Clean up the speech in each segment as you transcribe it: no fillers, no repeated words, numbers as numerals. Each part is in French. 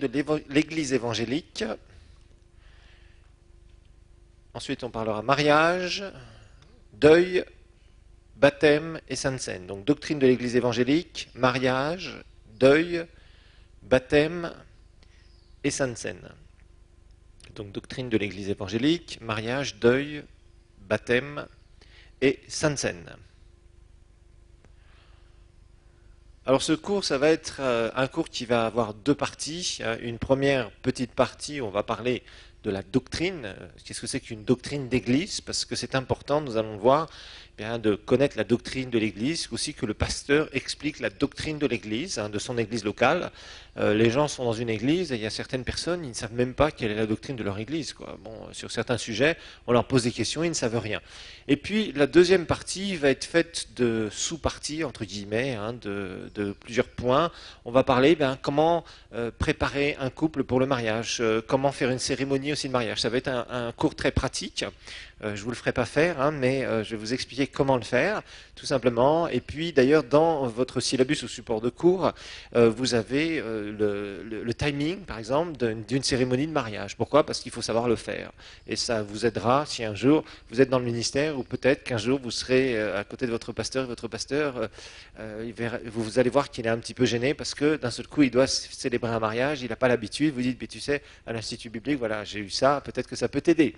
de l'Église évangélique. Ensuite, on parlera mariage, deuil, baptême et Sainte Seine. Donc, doctrine de l'Église évangélique, mariage, deuil, baptême et Sainte Seine. Donc, doctrine de l'Église évangélique, mariage, deuil, baptême et Sainte Seine. Alors ce cours, ça va être un cours qui va avoir deux parties. Une première petite partie, on va parler de la doctrine. Qu'est-ce que c'est qu'une doctrine d'église? Parce que c'est important, nous allons le voir, bien, de connaître la doctrine de l'église, aussi que le pasteur explique la doctrine de l'église, de son église locale. Les gens sont dans une église et il y a certaines personnes, ils ne savent même pas quelle est la doctrine de leur église, quoi. Bon, sur certains sujets, on leur pose des questions, ils ne savent rien. Et puis la deuxième partie va être faite de sous-parties, entre guillemets, de plusieurs points. On va parler comment préparer un couple pour le mariage, comment faire une cérémonie aussi de mariage. Ça va être un cours très pratique. Je ne vous le ferai pas faire, mais je vais vous expliquer comment le faire, tout simplement. Et puis d'ailleurs, dans votre syllabus ou support de cours, vous avez le timing, par exemple, d'une cérémonie de mariage. Pourquoi? Parce qu'il faut savoir le faire. Et ça vous aidera si un jour vous êtes dans le ministère ou peut-être qu'un jour vous serez à côté de votre pasteur et votre pasteur, vous allez voir qu'il est un petit peu gêné parce que d'un seul coup, il doit célébrer un mariage, il n'a pas l'habitude. Vous dites, mais tu sais, à l'Institut biblique, voilà, j'ai eu ça, peut-être que ça peut t'aider.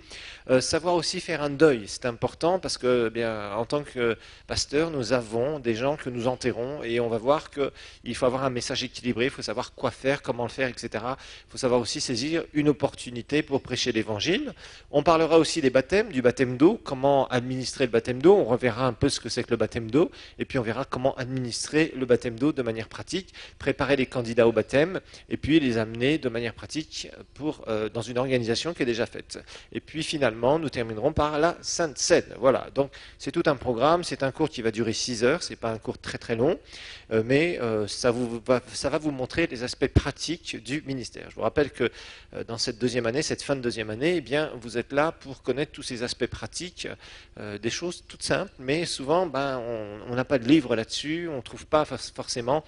Savoir aussi faire un deuil, c'est important parce que, bien, en tant que pasteur, nous avons des gens que nous enterrons et on va voir qu'il faut avoir un message équilibré, il faut savoir quoi faire, comment le faire, etc. Il faut savoir aussi saisir une opportunité pour prêcher l'évangile. On parlera aussi des baptêmes, du baptême d'eau, comment administrer le baptême d'eau. On reverra un peu ce que c'est que le baptême d'eau et puis on verra comment administrer le baptême d'eau de manière pratique, préparer les candidats au baptême et puis les amener de manière pratique dans une organisation qui est déjà faite. Et puis finalement, nous terminerons par la Sainte Seine. Voilà, donc c'est tout un programme, c'est un cours qui va durer 6 heures, c'est pas un cours très très long, mais ça va vous montrer les aspects pratiques du ministère. Je vous rappelle que dans cette deuxième année, cette fin de deuxième année, eh bien, vous êtes là pour connaître tous ces aspects pratiques, des choses toutes simples, mais souvent on n'a pas de livre là-dessus, on ne trouve pas forcément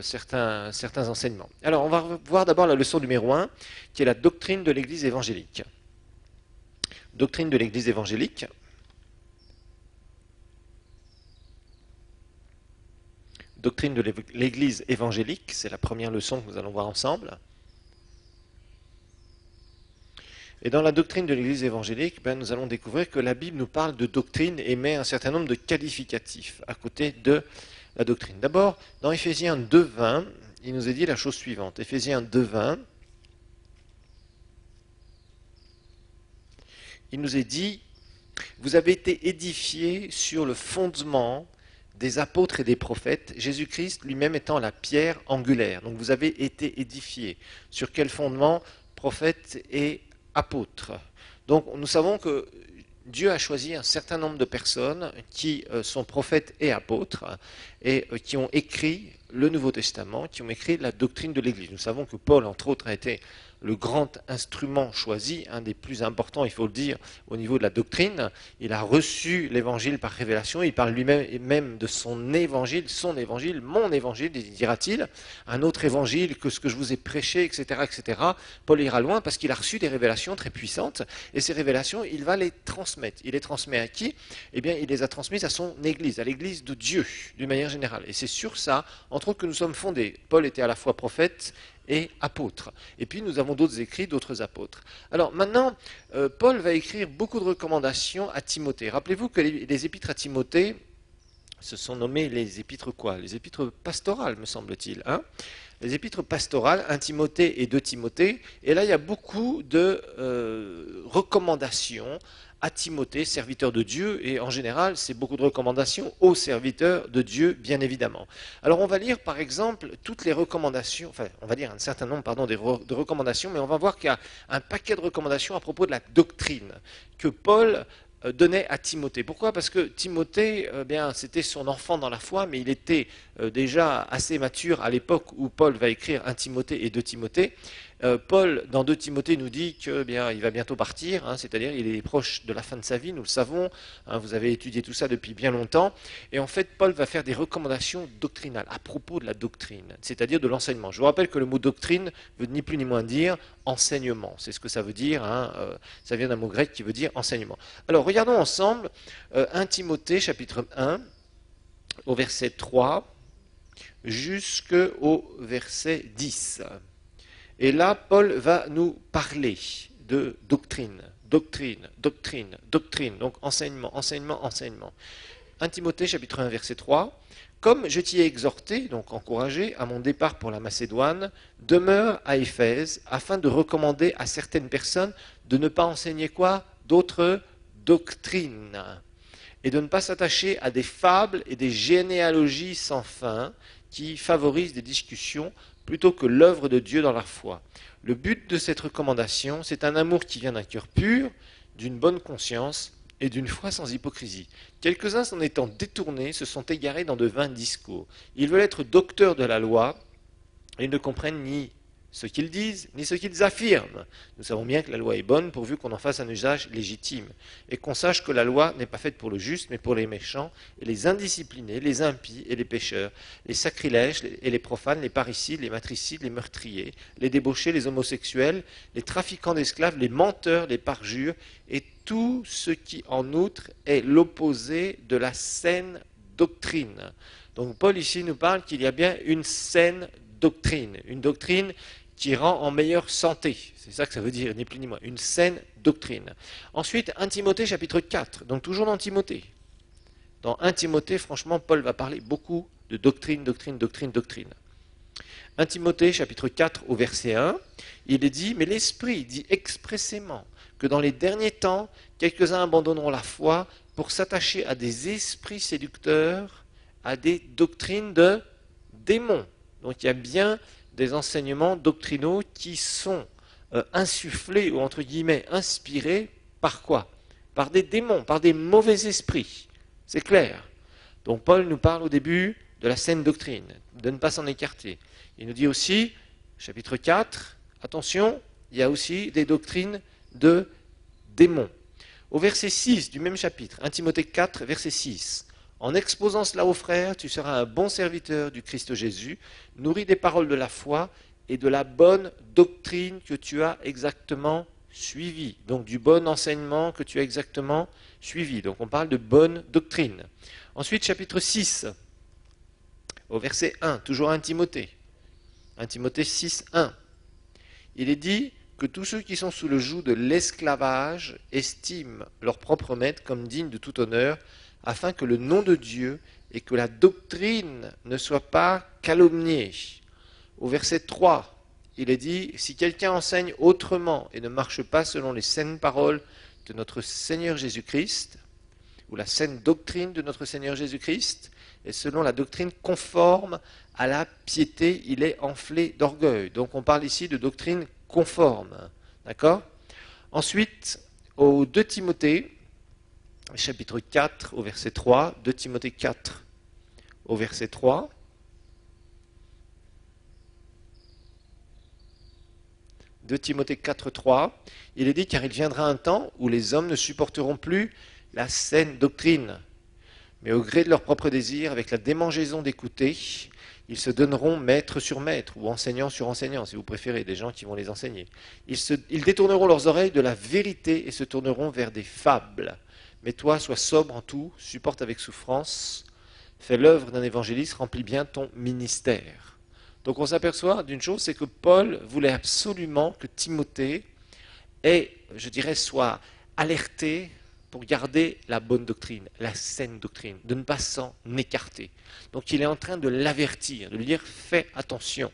certains enseignements. Alors on va voir d'abord la leçon numéro 1, qui est la doctrine de l'Église évangélique. Doctrine de l'Église évangélique. Doctrine de l'Église évangélique, c'est la première leçon que nous allons voir ensemble. Et dans la doctrine de l'Église évangélique, nous allons découvrir que la Bible nous parle de doctrine et met un certain nombre de qualificatifs à côté de la doctrine. D'abord, dans Éphésiens 2.20, il nous est dit la chose suivante. Éphésiens 2.20, il nous est dit, vous avez été édifiés sur le fondement des apôtres et des prophètes, Jésus-Christ lui-même étant la pierre angulaire. Donc vous avez été édifiés. Sur quel fondement? Prophètes et apôtres. Donc nous savons que Dieu a choisi un certain nombre de personnes qui sont prophètes et apôtres et qui ont écrit le Nouveau Testament, qui ont écrit la doctrine de l'Église. Nous savons que Paul, entre autres, a été le grand instrument choisi, un des plus importants, il faut le dire, au niveau de la doctrine. Il a reçu l'évangile par révélation, il parle lui-même de son évangile, mon évangile, dira-t-il, un autre évangile que ce que je vous ai prêché, etc., etc. Paul ira loin parce qu'il a reçu des révélations très puissantes, et ces révélations, il va les transmettre. Il les transmet à qui? Eh bien, il les a transmises à son Église, à l'Église de Dieu, d'une manière générale. Et c'est sur ça, entre autres, que nous sommes fondés. Paul était à la fois prophète et apôtre. Et puis nous avons d'autres écrits, d'autres apôtres. Alors maintenant, Paul va écrire beaucoup de recommandations à Timothée. Rappelez-vous que les épîtres à Timothée se sont nommées les épîtres quoi? Les épîtres pastorales, me semble-t-il. Les épîtres pastorales, 1 Timothée et 2 Timothée. Et là, il y a beaucoup de recommandations à Timothée, serviteur de Dieu, et en général, c'est beaucoup de recommandations aux serviteurs de Dieu, bien évidemment. Alors on va lire par exemple toutes les recommandations, enfin on va dire un certain nombre de recommandations, mais on va voir qu'il y a un paquet de recommandations à propos de la doctrine que Paul donnait à Timothée. Pourquoi? Parce que Timothée, bien, c'était son enfant dans la foi, mais il était déjà assez mature à l'époque où Paul va écrire 1 Timothée et 2 Timothée. Paul, dans 2 Timothée, nous dit qu'il va bientôt partir, c'est-à-dire il est proche de la fin de sa vie, nous le savons, vous avez étudié tout ça depuis bien longtemps, et en fait Paul va faire des recommandations doctrinales à propos de la doctrine, c'est-à-dire de l'enseignement. Je vous rappelle que le mot doctrine veut ni plus ni moins dire enseignement, c'est ce que ça veut dire, ça vient d'un mot grec qui veut dire enseignement. Alors regardons ensemble 1 Timothée chapitre 1 au verset 3 jusqu'au verset 10. Et là, Paul va nous parler de doctrine, donc enseignement. 1 Timothée chapitre 1 verset 3, comme je t'y ai exhorté, donc encouragé, à mon départ pour la Macédoine, demeure à Éphèse, afin de recommander à certaines personnes de ne pas enseigner quoi? D'autres doctrines, et de ne pas s'attacher à des fables et des généalogies sans fin qui favorisent des discussions plutôt que l'œuvre de Dieu dans la foi. Le but de cette recommandation, c'est un amour qui vient d'un cœur pur, d'une bonne conscience et d'une foi sans hypocrisie. Quelques-uns, s'en étant détournés, se sont égarés dans de vains discours. Ils veulent être docteurs de la loi et ne comprennent ni ce qu'ils disent, ni ce qu'ils affirment. Nous savons bien que la loi est bonne pourvu qu'on en fasse un usage légitime, et qu'on sache que la loi n'est pas faite pour le juste, mais pour les méchants, et les indisciplinés, les impies et les pécheurs, les sacrilèges et les profanes, les parricides, les matricides, les meurtriers, les débauchés, les homosexuels, les trafiquants d'esclaves, les menteurs, les parjures, et tout ce qui en outre est l'opposé de la saine doctrine. Donc Paul ici nous parle qu'il y a bien une saine doctrine, une doctrine qui rend en meilleure santé. C'est ça que ça veut dire, ni plus ni moins. Une saine doctrine. Ensuite, 1 Timothée chapitre 4. Donc toujours dans Timothée. Dans 1 Timothée, franchement, Paul va parler beaucoup de doctrine. 1 Timothée chapitre 4 au verset 1, il est dit, mais l'Esprit dit expressément que dans les derniers temps, quelques-uns abandonneront la foi pour s'attacher à des esprits séducteurs, à des doctrines de démons. Donc il y a bien des enseignements doctrinaux qui sont insufflés ou entre guillemets inspirés par quoi? Par des démons, par des mauvais esprits. C'est clair. Donc Paul nous parle au début de la saine doctrine, de ne pas s'en écarter. Il nous dit aussi, chapitre 4, attention, il y a aussi des doctrines de démons. Au verset 6 du même chapitre, 1 Timothée 4, verset 6, en exposant cela aux frères, tu seras un bon serviteur du Christ Jésus, nourri des paroles de la foi et de la bonne doctrine que tu as exactement suivie. Donc du bon enseignement que tu as exactement suivi. Donc on parle de bonne doctrine. Ensuite, chapitre 6, au verset 1, toujours 1 Timothée. 1 Timothée 6, 1. Il est dit que tous ceux qui sont sous le joug de l'esclavage estiment leur propre maître comme digne de tout honneur, afin que le nom de Dieu et que la doctrine ne soient pas calomniés. Au verset 3, il est dit, si quelqu'un enseigne autrement et ne marche pas selon les saines paroles de notre Seigneur Jésus-Christ, ou la saine doctrine de notre Seigneur Jésus-Christ, et selon la doctrine conforme à la piété, il est enflé d'orgueil. Donc on parle ici de doctrine conforme. D'accord? Ensuite, au 2 Timothée, chapitre 4 au verset 3, 2 Timothée 4 au verset 3. De Timothée 4, 3, il est dit, car il viendra un temps où les hommes ne supporteront plus la saine doctrine, mais au gré de leur propre désir, avec la démangeaison d'écouter, ils se donneront maître sur maître, ou enseignant sur enseignant, si vous préférez, des gens qui vont les enseigner. Ils détourneront leurs oreilles de la vérité et se tourneront vers des fables. Mais toi, sois sobre en tout, supporte avec souffrance, fais l'œuvre d'un évangéliste, remplis bien ton ministère. Donc on s'aperçoit d'une chose, c'est que Paul voulait absolument que Timothée soit alerté pour garder la bonne doctrine, la saine doctrine, de ne pas s'en écarter. Donc il est en train de l'avertir, de lui dire, fais attention.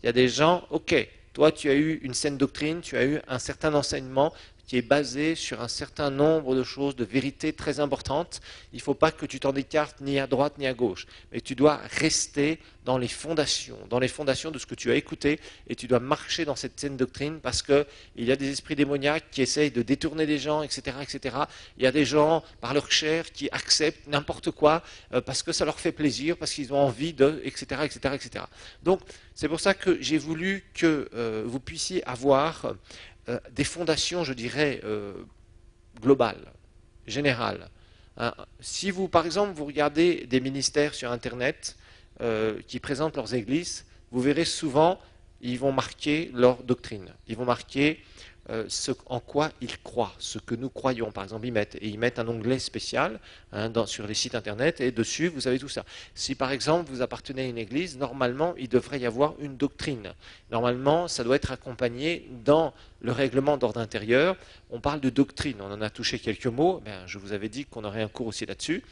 Il y a des gens, ok, toi tu as eu une saine doctrine, tu as eu un certain enseignement, qui est basé sur un certain nombre de choses, de vérités très importantes. Il ne faut pas que tu t'en écartes ni à droite ni à gauche, mais tu dois rester dans les fondations de ce que tu as écouté, et tu dois marcher dans cette saine doctrine, parce qu'il y a des esprits démoniaques qui essayent de détourner les gens, etc., etc. Il y a des gens, par leur chair, qui acceptent n'importe quoi, parce que ça leur fait plaisir, parce qu'ils ont envie de, etc., etc., etc. Donc, c'est pour ça que j'ai voulu que vous puissiez avoir des fondations, je dirais, globales, générales. Hein. Si vous, par exemple, vous regardez des ministères sur Internet qui présentent leurs églises, vous verrez souvent, ils vont marquer leur doctrine. Ils vont marquer ce en quoi ils croient, ce que nous croyons. Par exemple, ils mettent un onglet spécial sur les sites Internet, et dessus, vous avez tout ça. Si, par exemple, vous appartenez à une église, normalement, il devrait y avoir une doctrine. Normalement, ça doit être accompagné dans le règlement d'ordre intérieur. On parle de doctrine, on en a touché quelques mots. Je vous avais dit qu'on aurait un cours aussi là-dessus.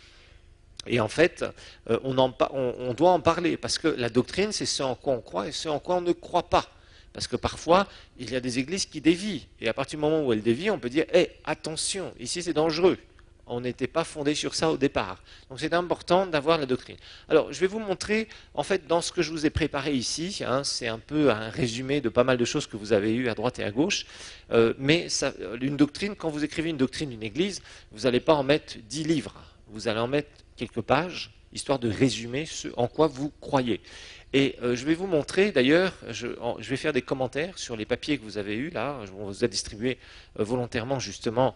Et en fait, on doit en parler, parce que la doctrine, c'est ce en quoi on croit et ce en quoi on ne croit pas. Parce que parfois, il y a des églises qui dévient. Et à partir du moment où elles dévient, on peut dire hey, attention, ici c'est dangereux. On n'était pas fondé sur ça au départ. Donc c'est important d'avoir la doctrine. Alors, je vais vous montrer, en fait, dans ce que je vous ai préparé ici, c'est un peu un résumé de pas mal de choses que vous avez eues à droite et à gauche. Mais une doctrine, quand vous écrivez une doctrine d'une église, vous n'allez pas en mettre 10 livres. Vous allez en mettre quelques pages, histoire de résumer ce en quoi vous croyez. Et je vais vous montrer, d'ailleurs, je vais faire des commentaires sur les papiers que vous avez eus là. On vous a distribué volontairement justement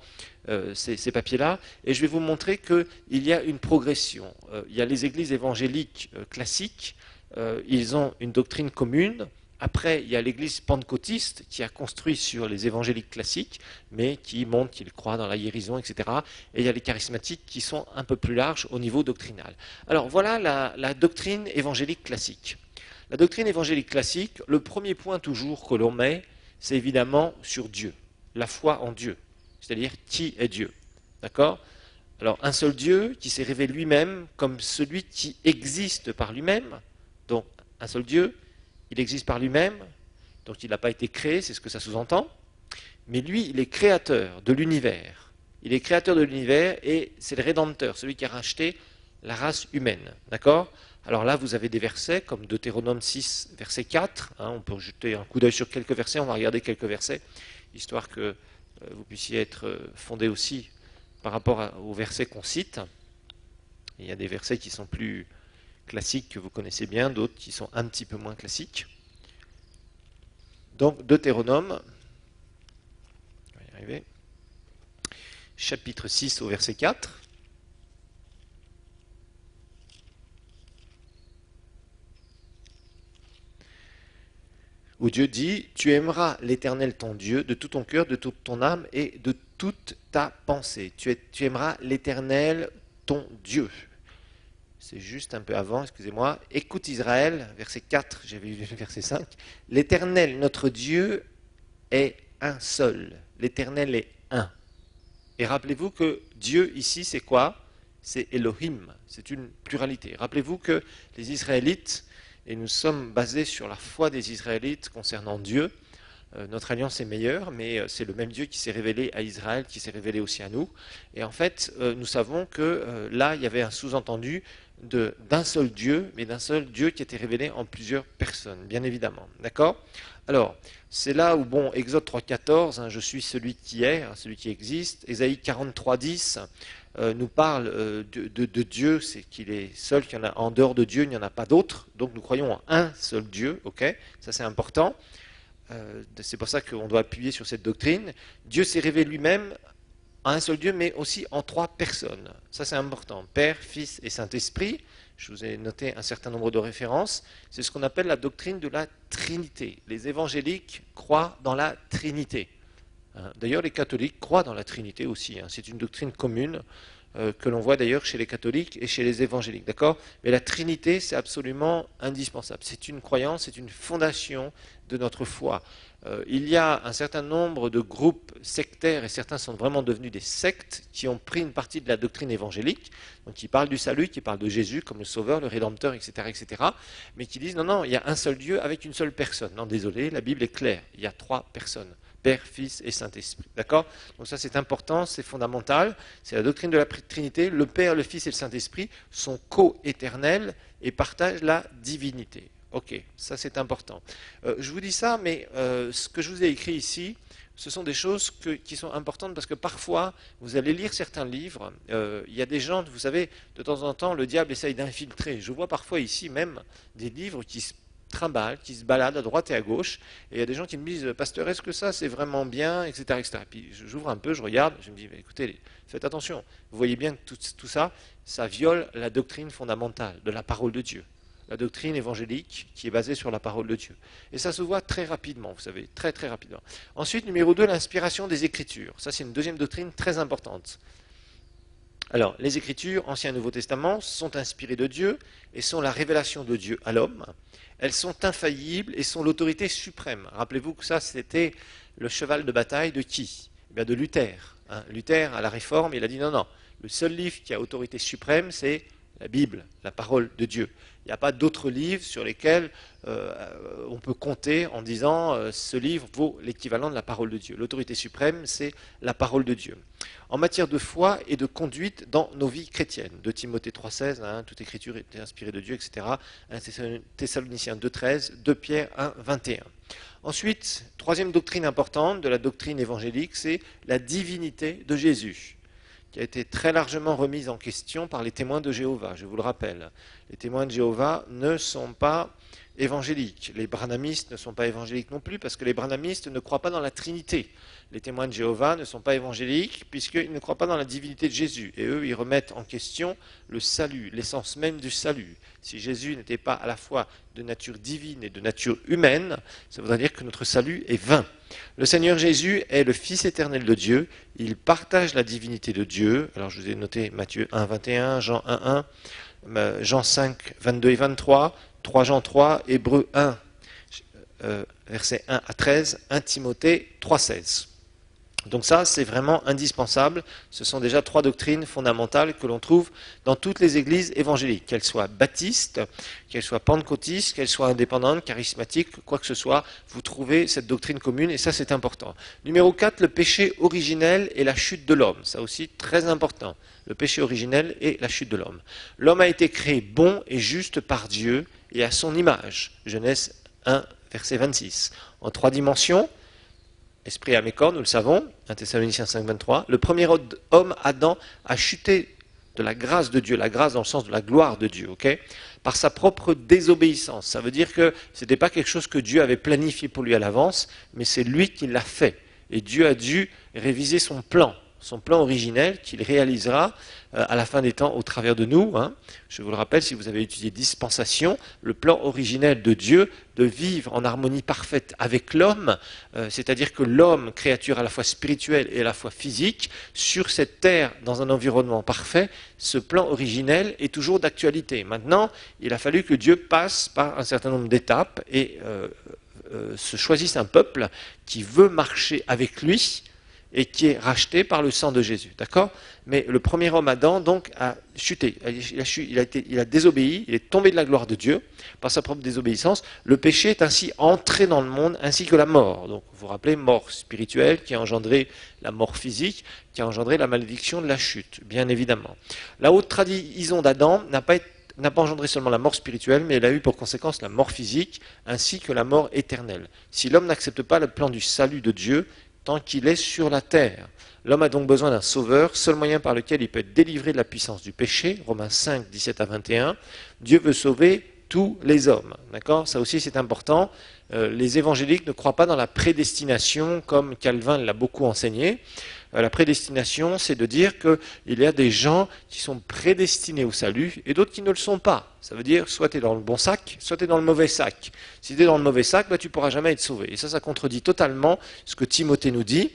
ces papiers-là. Et je vais vous montrer qu'il y a une progression. Il y a les églises évangéliques classiques, ils ont une doctrine commune. Après, il y a l'église pentecôtiste qui a construit sur les évangéliques classiques, mais qui montre qu'ils croient dans la guérison, etc. Et il y a les charismatiques qui sont un peu plus larges au niveau doctrinal. Alors voilà la doctrine évangélique classique. La doctrine évangélique classique, le premier point toujours que l'on met, c'est évidemment sur Dieu, la foi en Dieu, c'est-à-dire qui est Dieu. D'accord ? Alors un seul Dieu qui s'est révélé lui-même comme celui qui existe par lui-même, donc un seul Dieu, il existe par lui-même, donc il n'a pas été créé, c'est ce que ça sous-entend, mais lui, il est créateur de l'univers. Il est créateur de l'univers et c'est le Rédempteur, celui qui a racheté la race humaine. D'accord ? Alors là, vous avez des versets comme Deutéronome 6, verset 4. On peut jeter un coup d'œil sur quelques versets, on va regarder quelques versets, histoire que vous puissiez être fondés aussi par rapport aux versets qu'on cite. Il y a des versets qui sont plus classiques que vous connaissez bien, d'autres qui sont un petit peu moins classiques. Donc Deutéronome, on va y arriver, chapitre 6 au verset 4. Où Dieu dit, tu aimeras l'Éternel ton Dieu de tout ton cœur, de toute ton âme et de toute ta pensée. Tu aimeras l'Éternel ton Dieu. C'est juste un peu avant, excusez-moi. Écoute Israël, verset 4, j'avais vu verset 5. L'Éternel, notre Dieu, est un seul. L'Éternel est un. Et rappelez-vous que Dieu ici, c'est quoi ? C'est Elohim, c'est une pluralité. Rappelez-vous que les Israélites, et nous sommes basés sur la foi des Israélites concernant Dieu, notre alliance est meilleure, mais c'est le même Dieu qui s'est révélé à Israël, qui s'est révélé aussi à nous. Et en fait, nous savons que là, il y avait un sous-entendu d'un seul Dieu, mais d'un seul Dieu qui était révélé en plusieurs personnes, bien évidemment. D'accord ? Alors, c'est là où, Exode 3,14, je suis celui qui est, celui qui existe. Ésaïe 43,10 nous parle de Dieu, c'est qu'il est seul, qu'il y en a en dehors de Dieu, il n'y en a pas d'autre. Donc nous croyons en un seul Dieu, ok ? Ça c'est important. C'est pour ça qu'on doit appuyer sur cette doctrine. Dieu s'est révélé lui-même à un seul Dieu, mais aussi en trois personnes. Ça c'est important. Père, Fils et Saint-Esprit. Je vous ai noté un certain nombre de références. C'est ce qu'on appelle la doctrine de la Trinité. Les évangéliques croient dans la Trinité. D'ailleurs, les catholiques croient dans la Trinité aussi. C'est une doctrine commune que l'on voit d'ailleurs chez les catholiques et chez les évangéliques. D'accord ? Mais la Trinité, c'est absolument indispensable. C'est une croyance, c'est une fondation de notre foi. Il y a un certain nombre de groupes sectaires, et certains sont vraiment devenus des sectes, qui ont pris une partie de la doctrine évangélique, donc qui parlent du salut, qui parlent de Jésus comme le Sauveur, le Rédempteur, etc., etc., mais qui disent non, il y a un seul Dieu avec une seule personne. Non, désolé, la Bible est claire, il y a trois personnes. Père, Fils et Saint-Esprit. D'accord? Donc ça c'est important, c'est fondamental. C'est la doctrine de la Trinité. Le Père, le Fils et le Saint-Esprit sont co-éternels et partagent la divinité. Ok, ça c'est important. Je vous dis ça, mais ce que je vous ai écrit ici, ce sont des choses qui sont importantes parce que parfois, vous allez lire certains livres, il y a des gens, vous savez, de temps en temps, le diable essaye d'infiltrer. Je vois parfois ici même des livres qui se trimballent, qui se baladent à droite et à gauche, et il y a des gens qui me disent, pasteur, est-ce que ça c'est vraiment bien, etc., etc. Puis j'ouvre un peu, je regarde, je me dis, écoutez, faites attention, vous voyez bien que tout ça, ça viole la doctrine fondamentale de la parole de Dieu. La doctrine évangélique qui est basée sur la parole de Dieu. Et ça se voit très rapidement, vous savez, très très rapidement. Ensuite, numéro 2, l'inspiration des Écritures. Ça, c'est une deuxième doctrine très importante. Alors, les Écritures, Ancien et Nouveau Testament, sont inspirées de Dieu et sont la révélation de Dieu à l'homme. Elles sont infaillibles et sont l'autorité suprême. Rappelez-vous que ça, c'était le cheval de bataille de qui? Eh bien, de Luther. Luther, à la Réforme, il a dit non, le seul livre qui a autorité suprême, c'est la Bible, la parole de Dieu. Il n'y a pas d'autres livres sur lesquels on peut compter en disant ce livre vaut l'équivalent de la parole de Dieu. L'autorité suprême, c'est la parole de Dieu. En matière de foi et de conduite dans nos vies chrétiennes, de Timothée 3,16, toute écriture est inspirée de Dieu, etc. 1 Thessaloniciens 2,13, 2 Pierre 1,21. Ensuite, troisième doctrine importante de la doctrine évangélique, c'est la divinité de Jésus, qui a été très largement remise en question par les témoins de Jéhovah, je vous le rappelle. Les témoins de Jéhovah ne sont pas évangéliques. Les branhamistes ne sont pas évangéliques non plus, parce que les branhamistes ne croient pas dans la Trinité. Les témoins de Jéhovah ne sont pas évangéliques, puisqu'ils ne croient pas dans la divinité de Jésus. Et eux, ils remettent en question le salut, l'essence même du salut. Si Jésus n'était pas à la fois de nature divine et de nature humaine, ça voudrait dire que notre salut est vain. Le Seigneur Jésus est le Fils éternel de Dieu, il partage la divinité de Dieu. Alors je vous ai noté Matthieu 1, 21, Jean 1, 1, Jean 5, 22 et 23, 3 Jean 3, Hébreux 1, versets 1 à 13, 1 Timothée 3, 16. Donc ça, c'est vraiment indispensable. Ce sont déjà trois doctrines fondamentales que l'on trouve dans toutes les églises évangéliques, qu'elles soient baptistes, qu'elles soient pentecôtistes, qu'elles soient indépendantes, charismatiques, quoi que ce soit, vous trouvez cette doctrine commune et ça, c'est important. Numéro 4, le péché originel et la chute de l'homme. Ça aussi, très important. Le péché originel et la chute de l'homme. L'homme a été créé bon et juste par Dieu et à son image. Genèse 1, verset 26. En trois dimensions. Esprit, âme et corps, nous le savons, 1 Thessaloniciens 5, 23. Le premier homme, Adam, a chuté de la grâce de Dieu, la grâce dans le sens de la gloire de Dieu, par sa propre désobéissance. Ça veut dire que ce n'était pas quelque chose que Dieu avait planifié pour lui à l'avance, mais c'est lui qui l'a fait. Et Dieu a dû réviser son plan originel qu'il réalisera à la fin des temps au travers de nous. Je vous le rappelle, si vous avez étudié dispensation, le plan originel de Dieu de vivre en harmonie parfaite avec l'homme, c'est-à-dire que l'homme, créature à la fois spirituelle et à la fois physique, sur cette terre, dans un environnement parfait, ce plan originel est toujours d'actualité. Maintenant, il a fallu que Dieu passe par un certain nombre d'étapes et se choisisse un peuple qui veut marcher avec lui, et qui est racheté par le sang de Jésus, d'accord? Mais le premier homme Adam, donc, a chuté, il a désobéi, il est tombé de la gloire de Dieu par sa propre désobéissance. Le péché est ainsi entré dans le monde, ainsi que la mort. Donc, vous vous rappelez, mort spirituelle qui a engendré la mort physique, qui a engendré la malédiction de la chute, bien évidemment. La haute trahison d'Adam n'a pas engendré seulement la mort spirituelle, mais elle a eu pour conséquence la mort physique, ainsi que la mort éternelle. Si l'homme n'accepte pas le plan du salut de Dieu, tant qu'il est sur la terre. L'homme a donc besoin d'un sauveur, seul moyen par lequel il peut être délivré de la puissance du péché, Romains 5, 17 à 21. Dieu veut sauver tous les hommes. D'accord? Ça aussi c'est important. Les évangéliques ne croient pas dans la prédestination comme Calvin l'a beaucoup enseigné. La prédestination, c'est de dire qu'il y a des gens qui sont prédestinés au salut et d'autres qui ne le sont pas. Ça veut dire soit tu es dans le bon sac, soit tu es dans le mauvais sac. Si tu es dans le mauvais sac, tu ne pourras jamais être sauvé. Et ça contredit totalement ce que Timothée nous dit.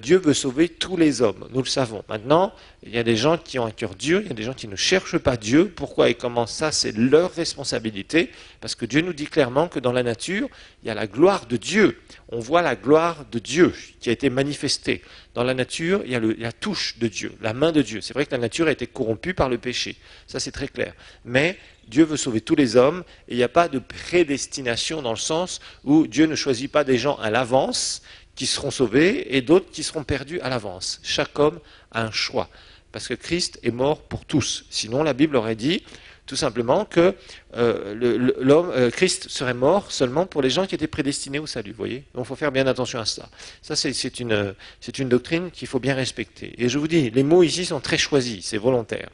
Dieu veut sauver tous les hommes, nous le savons. Maintenant, il y a des gens qui ont un cœur dur, il y a des gens qui ne cherchent pas Dieu. Pourquoi et comment ça, c'est leur responsabilité. Parce que Dieu nous dit clairement que dans la nature, il y a la gloire de Dieu. On voit la gloire de Dieu qui a été manifestée. Dans la nature, il y a la touche de Dieu, la main de Dieu. C'est vrai que la nature a été corrompue par le péché. Ça, c'est très clair. Mais Dieu veut sauver tous les hommes et il n'y a pas de prédestination dans le sens où Dieu ne choisit pas des gens à l'avance qui seront sauvés et d'autres qui seront perdus à l'avance. Chaque homme a un choix, parce que Christ est mort pour tous. Sinon, la Bible aurait dit tout simplement que Christ serait mort seulement pour les gens qui étaient prédestinés au salut. Vous voyez, donc il faut faire bien attention à ça. Ça, c'est une doctrine qu'il faut bien respecter. Et je vous dis, les mots ici sont très choisis, c'est volontaire.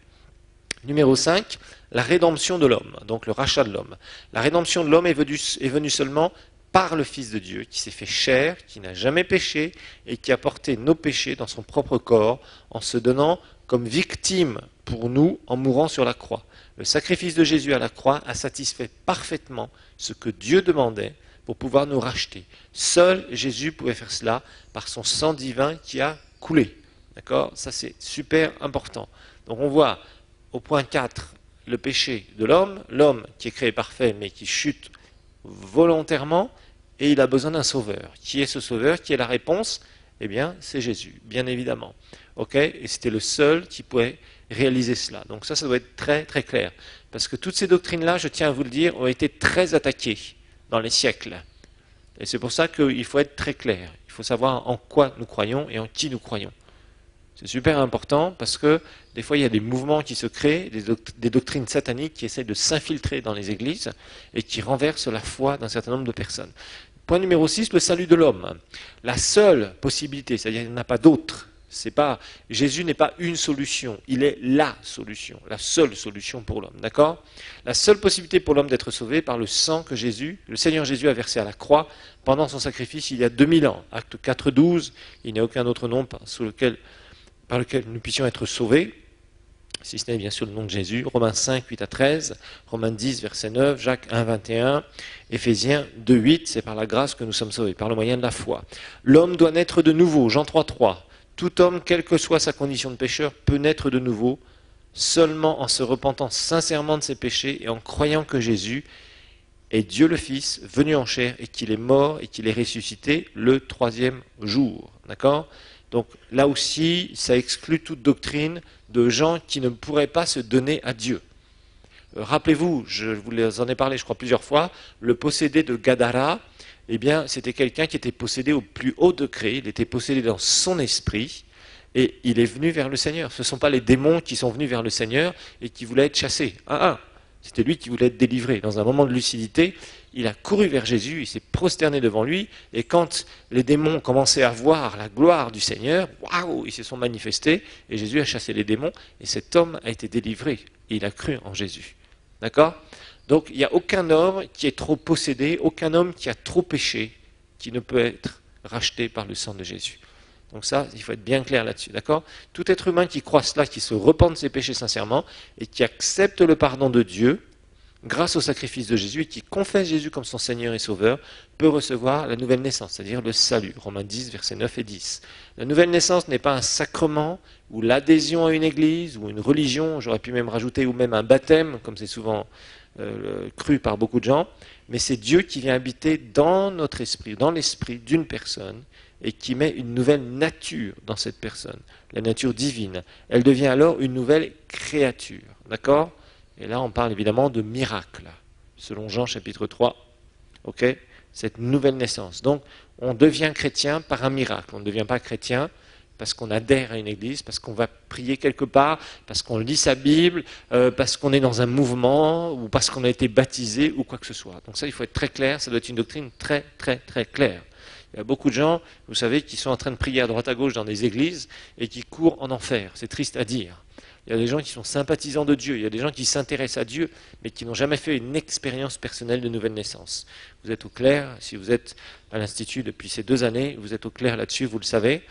Numéro 5, la rédemption de l'homme, donc le rachat de l'homme. La rédemption de l'homme est venue seulement par le Fils de Dieu, qui s'est fait chair, qui n'a jamais péché, et qui a porté nos péchés dans son propre corps, en se donnant comme victime pour nous, en mourant sur la croix. Le sacrifice de Jésus à la croix a satisfait parfaitement ce que Dieu demandait pour pouvoir nous racheter. Seul Jésus pouvait faire cela par son sang divin qui a coulé. D'accord ? Ça, c'est super important. Donc on voit au point 4 le péché de l'homme, l'homme qui est créé parfait mais qui chute volontairement, et il a besoin d'un sauveur. Qui est ce sauveur? Qui est la réponse? Eh bien, c'est Jésus, bien évidemment. Ok? Et c'était le seul qui pouvait réaliser cela. Donc ça doit être très très clair. Parce que toutes ces doctrines-là, je tiens à vous le dire, ont été très attaquées dans les siècles. Et c'est pour ça qu'il faut être très clair. Il faut savoir en quoi nous croyons et en qui nous croyons. C'est super important parce que des fois il y a des mouvements qui se créent, des doctrines sataniques qui essaient de s'infiltrer dans les églises et qui renversent la foi d'un certain nombre de personnes. Point numéro 6, le salut de l'homme. La seule possibilité, c'est-à-dire qu'il n'y en a pas d'autre. Jésus n'est pas une solution, il est la solution, la seule solution pour l'homme, d'accord? La seule possibilité pour l'homme d'être sauvé par le sang que le Seigneur Jésus a versé à la croix pendant son sacrifice il y a 2000 ans. Acte 4.12, il n'y a aucun autre nom par lequel nous puissions être sauvés, si ce n'est bien sûr le nom de Jésus. Romains 5, 8 à 13, Romains 10, verset 9, Jacques 1, 21, Éphésiens 2, 8, c'est par la grâce que nous sommes sauvés, par le moyen de la foi. L'homme doit naître de nouveau, Jean 3, 3. Tout homme, quelle que soit sa condition de pécheur, peut naître de nouveau, seulement en se repentant sincèrement de ses péchés et en croyant que Jésus est Dieu le Fils, venu en chair, et qu'il est mort et qu'il est ressuscité le troisième jour. D'accord ? Donc là aussi, ça exclut toute doctrine de gens qui ne pourraient pas se donner à Dieu. Rappelez-vous, je vous en ai parlé je crois plusieurs fois, le possédé de Gadara, eh bien c'était quelqu'un qui était possédé au plus haut degré, il était possédé dans son esprit, et il est venu vers le Seigneur. Ce ne sont pas les démons qui sont venus vers le Seigneur et qui voulaient être chassés. C'était lui qui voulait être délivré. Dans un moment de lucidité, il a couru vers Jésus, il s'est prosterné devant lui, et quand les démons commençaient à voir la gloire du Seigneur, waouh, ils se sont manifestés, et Jésus a chassé les démons, et cet homme a été délivré, et il a cru en Jésus. D'accord ? Donc il n'y a aucun homme qui est trop possédé, aucun homme qui a trop péché, qui ne peut être racheté par le sang de Jésus. Donc ça, il faut être bien clair là-dessus, d'accord ? Tout être humain qui croit cela, qui se repent de ses péchés sincèrement, et qui accepte le pardon de Dieu, grâce au sacrifice de Jésus, et qui confesse Jésus comme son Seigneur et Sauveur, peut recevoir la nouvelle naissance, c'est-à-dire le salut. Romains 10, versets 9 et 10. La nouvelle naissance n'est pas un sacrement, ou l'adhésion à une église, ou une religion, j'aurais pu même rajouter, ou même un baptême, comme c'est souvent cru par beaucoup de gens, mais c'est Dieu qui vient habiter dans notre esprit, dans l'esprit d'une personne, et qui met une nouvelle nature dans cette personne, la nature divine. Elle devient alors une nouvelle créature, d'accord ? Et là, on parle évidemment de miracle, selon Jean chapitre 3, ok ? Cette nouvelle naissance. Donc, on devient chrétien par un miracle. On ne devient pas chrétien parce qu'on adhère à une église, parce qu'on va prier quelque part, parce qu'on lit sa Bible, parce qu'on est dans un mouvement, ou parce qu'on a été baptisé, ou quoi que ce soit. Donc ça, il faut être très clair, ça doit être une doctrine très, très, très claire. Il y a beaucoup de gens, vous savez, qui sont en train de prier à droite à gauche dans des églises et qui courent en enfer. C'est triste à dire. Il y a des gens qui sont sympathisants de Dieu, il y a des gens qui s'intéressent à Dieu, mais qui n'ont jamais fait une expérience personnelle de nouvelle naissance. Vous êtes au clair, si vous êtes à l'Institut depuis ces 2 années, vous êtes au clair là-dessus, vous le savez,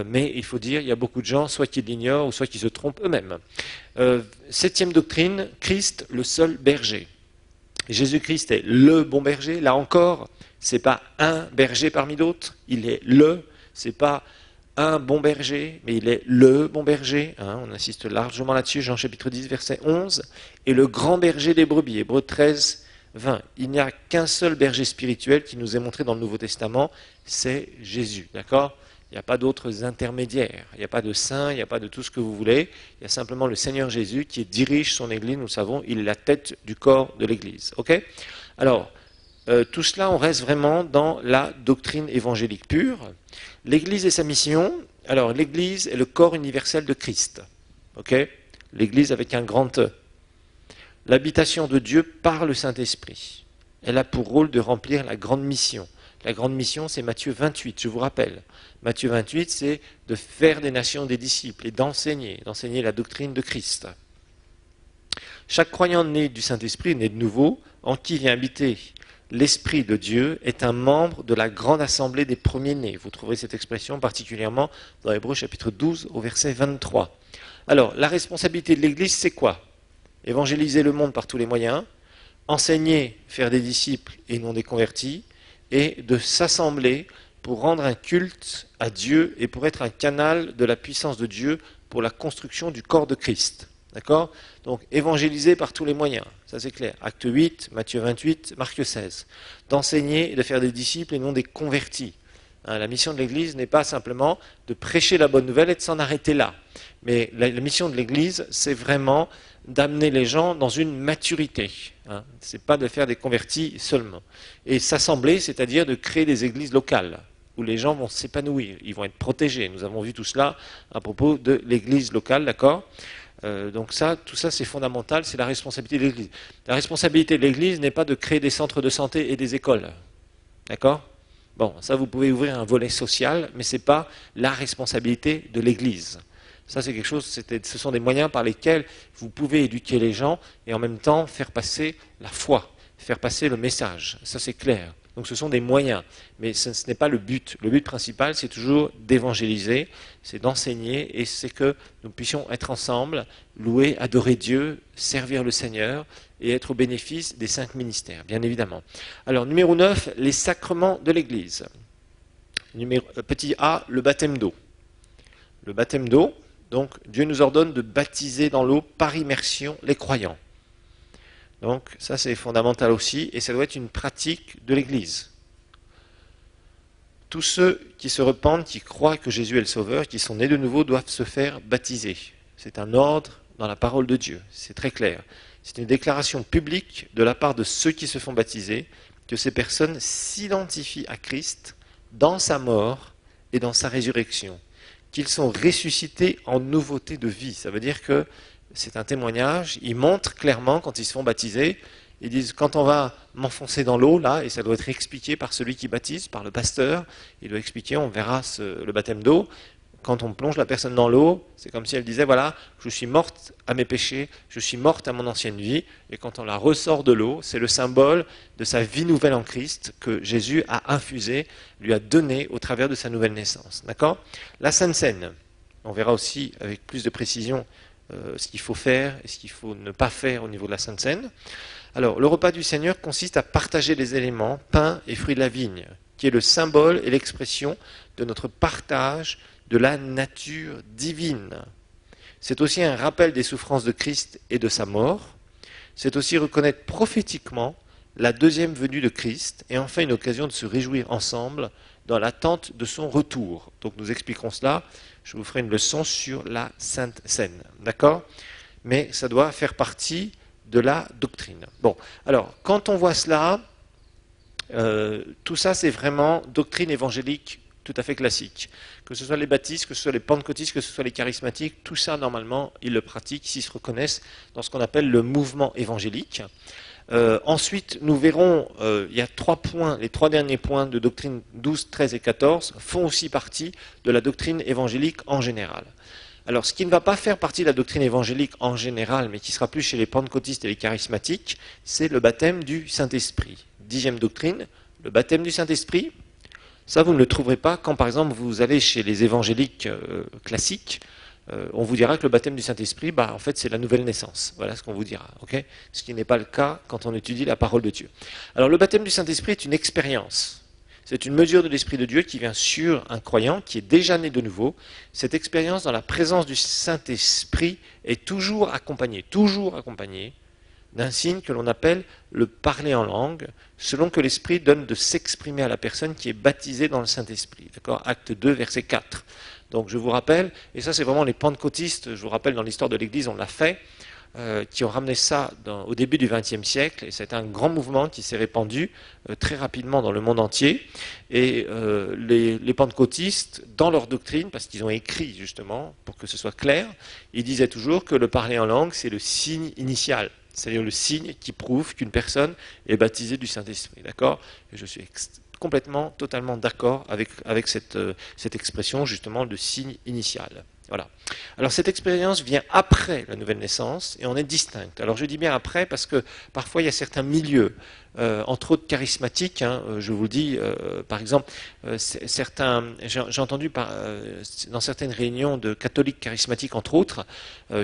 mais il faut dire, il y a beaucoup de gens, soit qui l'ignorent, ou soit qui se trompent eux-mêmes. 7e doctrine, Christ, le seul berger. Jésus-Christ est le bon berger, là encore, c'est pas un berger parmi d'autres, il est c'est pas un bon berger, mais il est le bon berger, on insiste largement là-dessus, Jean chapitre 10, verset 11, et le grand berger des brebis, Hébreux 13, 20. Il n'y a qu'un seul berger spirituel qui nous est montré dans le Nouveau Testament, c'est Jésus, d'accord ? Il n'y a pas d'autres intermédiaires, il n'y a pas de saints, il n'y a pas de tout ce que vous voulez, il y a simplement le Seigneur Jésus qui dirige son Église, nous le savons, il est la tête du corps de l'Église, ok ? Alors, tout cela, on reste vraiment dans la doctrine évangélique pure. L'Église et sa mission. Alors, l'Église est le corps universel de Christ. Okay, l'Église avec un grand E. L'habitation de Dieu par le Saint-Esprit. Elle a pour rôle de remplir la grande mission. La grande mission, c'est Matthieu 28, je vous rappelle. Matthieu 28, c'est de faire des nations des disciples et d'enseigner la doctrine de Christ. Chaque croyant né du Saint-Esprit, né de nouveau, en qui vient habiter l'Esprit de Dieu, est un membre de la grande assemblée des premiers-nés. Vous trouverez cette expression particulièrement dans Hébreux chapitre 12 au verset 23. Alors, la responsabilité de l'Église, c'est quoi? Évangéliser le monde par tous les moyens, enseigner, faire des disciples et non des convertis, et de s'assembler pour rendre un culte à Dieu et pour être un canal de la puissance de Dieu pour la construction du corps de Christ. D'accord? Donc, évangéliser par tous les moyens, ça c'est clair. Acte 8, Matthieu 28, Marc 16. D'enseigner et de faire des disciples et non des convertis. Hein, la mission de l'Église n'est pas simplement de prêcher la bonne nouvelle et de s'en arrêter là. Mais la mission de l'Église, c'est vraiment d'amener les gens dans une maturité. Hein. Ce n'est pas de faire des convertis seulement. Et s'assembler, c'est-à-dire de créer des églises locales où les gens vont s'épanouir, ils vont être protégés. Nous avons vu tout cela à propos de l'église locale, d'accord? Donc tout ça c'est fondamental, c'est la responsabilité de l'Église. La responsabilité de l'Église n'est pas de créer des centres de santé et des écoles. D'accord? Bon, ça vous pouvez ouvrir un volet social, mais ce n'est pas la responsabilité de l'Église. Ça c'est quelque chose, ce sont des moyens par lesquels vous pouvez éduquer les gens et en même temps faire passer la foi, faire passer le message. Ça c'est clair. Donc ce sont des moyens, mais ce n'est pas le but. Le but principal, c'est toujours d'évangéliser, c'est d'enseigner, et c'est que nous puissions être ensemble, louer, adorer Dieu, servir le Seigneur, et être au bénéfice des 5 ministères, bien évidemment. Alors, numéro 9, les sacrements de l'Église. Petit a, le baptême d'eau. Le baptême d'eau, donc Dieu nous ordonne de baptiser dans l'eau par immersion les croyants. Donc ça c'est fondamental aussi, et ça doit être une pratique de l'Église. Tous ceux qui se repentent, qui croient que Jésus est le Sauveur, qui sont nés de nouveau, doivent se faire baptiser. C'est un ordre dans la parole de Dieu, c'est très clair. C'est une déclaration publique de la part de ceux qui se font baptiser, que ces personnes s'identifient à Christ dans sa mort et dans sa résurrection, qu'ils sont ressuscités en nouveauté de vie. Ça veut dire que c'est un témoignage, ils montrent clairement quand ils se font baptiser, ils disent quand on va m'enfoncer dans l'eau, là, et ça doit être expliqué par celui qui baptise, par le pasteur, il doit expliquer, on verra le baptême d'eau, quand on plonge la personne dans l'eau, c'est comme si elle disait voilà, je suis morte à mes péchés, je suis morte à mon ancienne vie, et quand on la ressort de l'eau, c'est le symbole de sa vie nouvelle en Christ que Jésus a infusé, lui a donné au travers de sa nouvelle naissance. D'accord? La Sainte Seine, on verra aussi avec plus de précision ce qu'il faut faire et ce qu'il faut ne pas faire au niveau de la Sainte Seine. Alors, le repas du Seigneur consiste à partager les éléments, pain et fruits de la vigne, qui est le symbole et l'expression de notre partage de la nature divine. C'est aussi un rappel des souffrances de Christ et de sa mort. C'est aussi reconnaître prophétiquement la deuxième venue de Christ et enfin une occasion de se réjouir ensemble dans l'attente de son retour. Donc nous expliquerons cela. Je vous ferai une leçon sur la Sainte Seine. D'accord? Mais ça doit faire partie de la doctrine. Bon, alors, quand on voit cela, tout ça c'est vraiment doctrine évangélique tout à fait classique. Que ce soit les baptistes, que ce soit les pentecôtistes, que ce soit les charismatiques, tout ça normalement ils le pratiquent s'ils se reconnaissent dans ce qu'on appelle le mouvement évangélique. Ensuite, nous verrons, il y a 3 points, les 3 derniers points de doctrine 12, 13 et 14 font aussi partie de la doctrine évangélique en général. Alors, ce qui ne va pas faire partie de la doctrine évangélique en général, mais qui sera plus chez les pentecôtistes et les charismatiques, c'est le baptême du Saint-Esprit. 10e doctrine, le baptême du Saint-Esprit. Ça, vous ne le trouverez pas quand, par exemple, vous allez chez les évangéliques classiques. On vous dira que le baptême du Saint-Esprit, en fait, c'est la nouvelle naissance. Voilà ce qu'on vous dira. Okay, ce qui n'est pas le cas quand on étudie la parole de Dieu. Alors, le baptême du Saint-Esprit est une expérience. C'est une mesure de l'Esprit de Dieu qui vient sur un croyant qui est déjà né de nouveau. Cette expérience dans la présence du Saint-Esprit est toujours accompagnée d'un signe que l'on appelle le parler en langue, selon que l'Esprit donne de s'exprimer à la personne qui est baptisée dans le Saint-Esprit. D'accord ? Acte 2, verset 4. Donc je vous rappelle, et ça c'est vraiment les pentecôtistes, je vous rappelle dans l'histoire de l'Église, on l'a fait, qui ont ramené ça au début du XXe siècle, et c'est un grand mouvement qui s'est répandu très rapidement dans le monde entier. Et les pentecôtistes, dans leur doctrine, parce qu'ils ont écrit justement, pour que ce soit clair, ils disaient toujours que le parler en langue, c'est le signe initial, c'est-à-dire le signe qui prouve qu'une personne est baptisée du Saint-Esprit. D'accord? Et je suis complètement, totalement d'accord avec cette expression justement de signe initial. Voilà. Alors cette expérience vient après la nouvelle naissance et on est distinct. Alors je dis bien après parce que parfois il y a certains milieux, entre autres charismatiques, hein, je vous le dis, par exemple, j'ai entendu dans certaines réunions de catholiques charismatiques entre autres,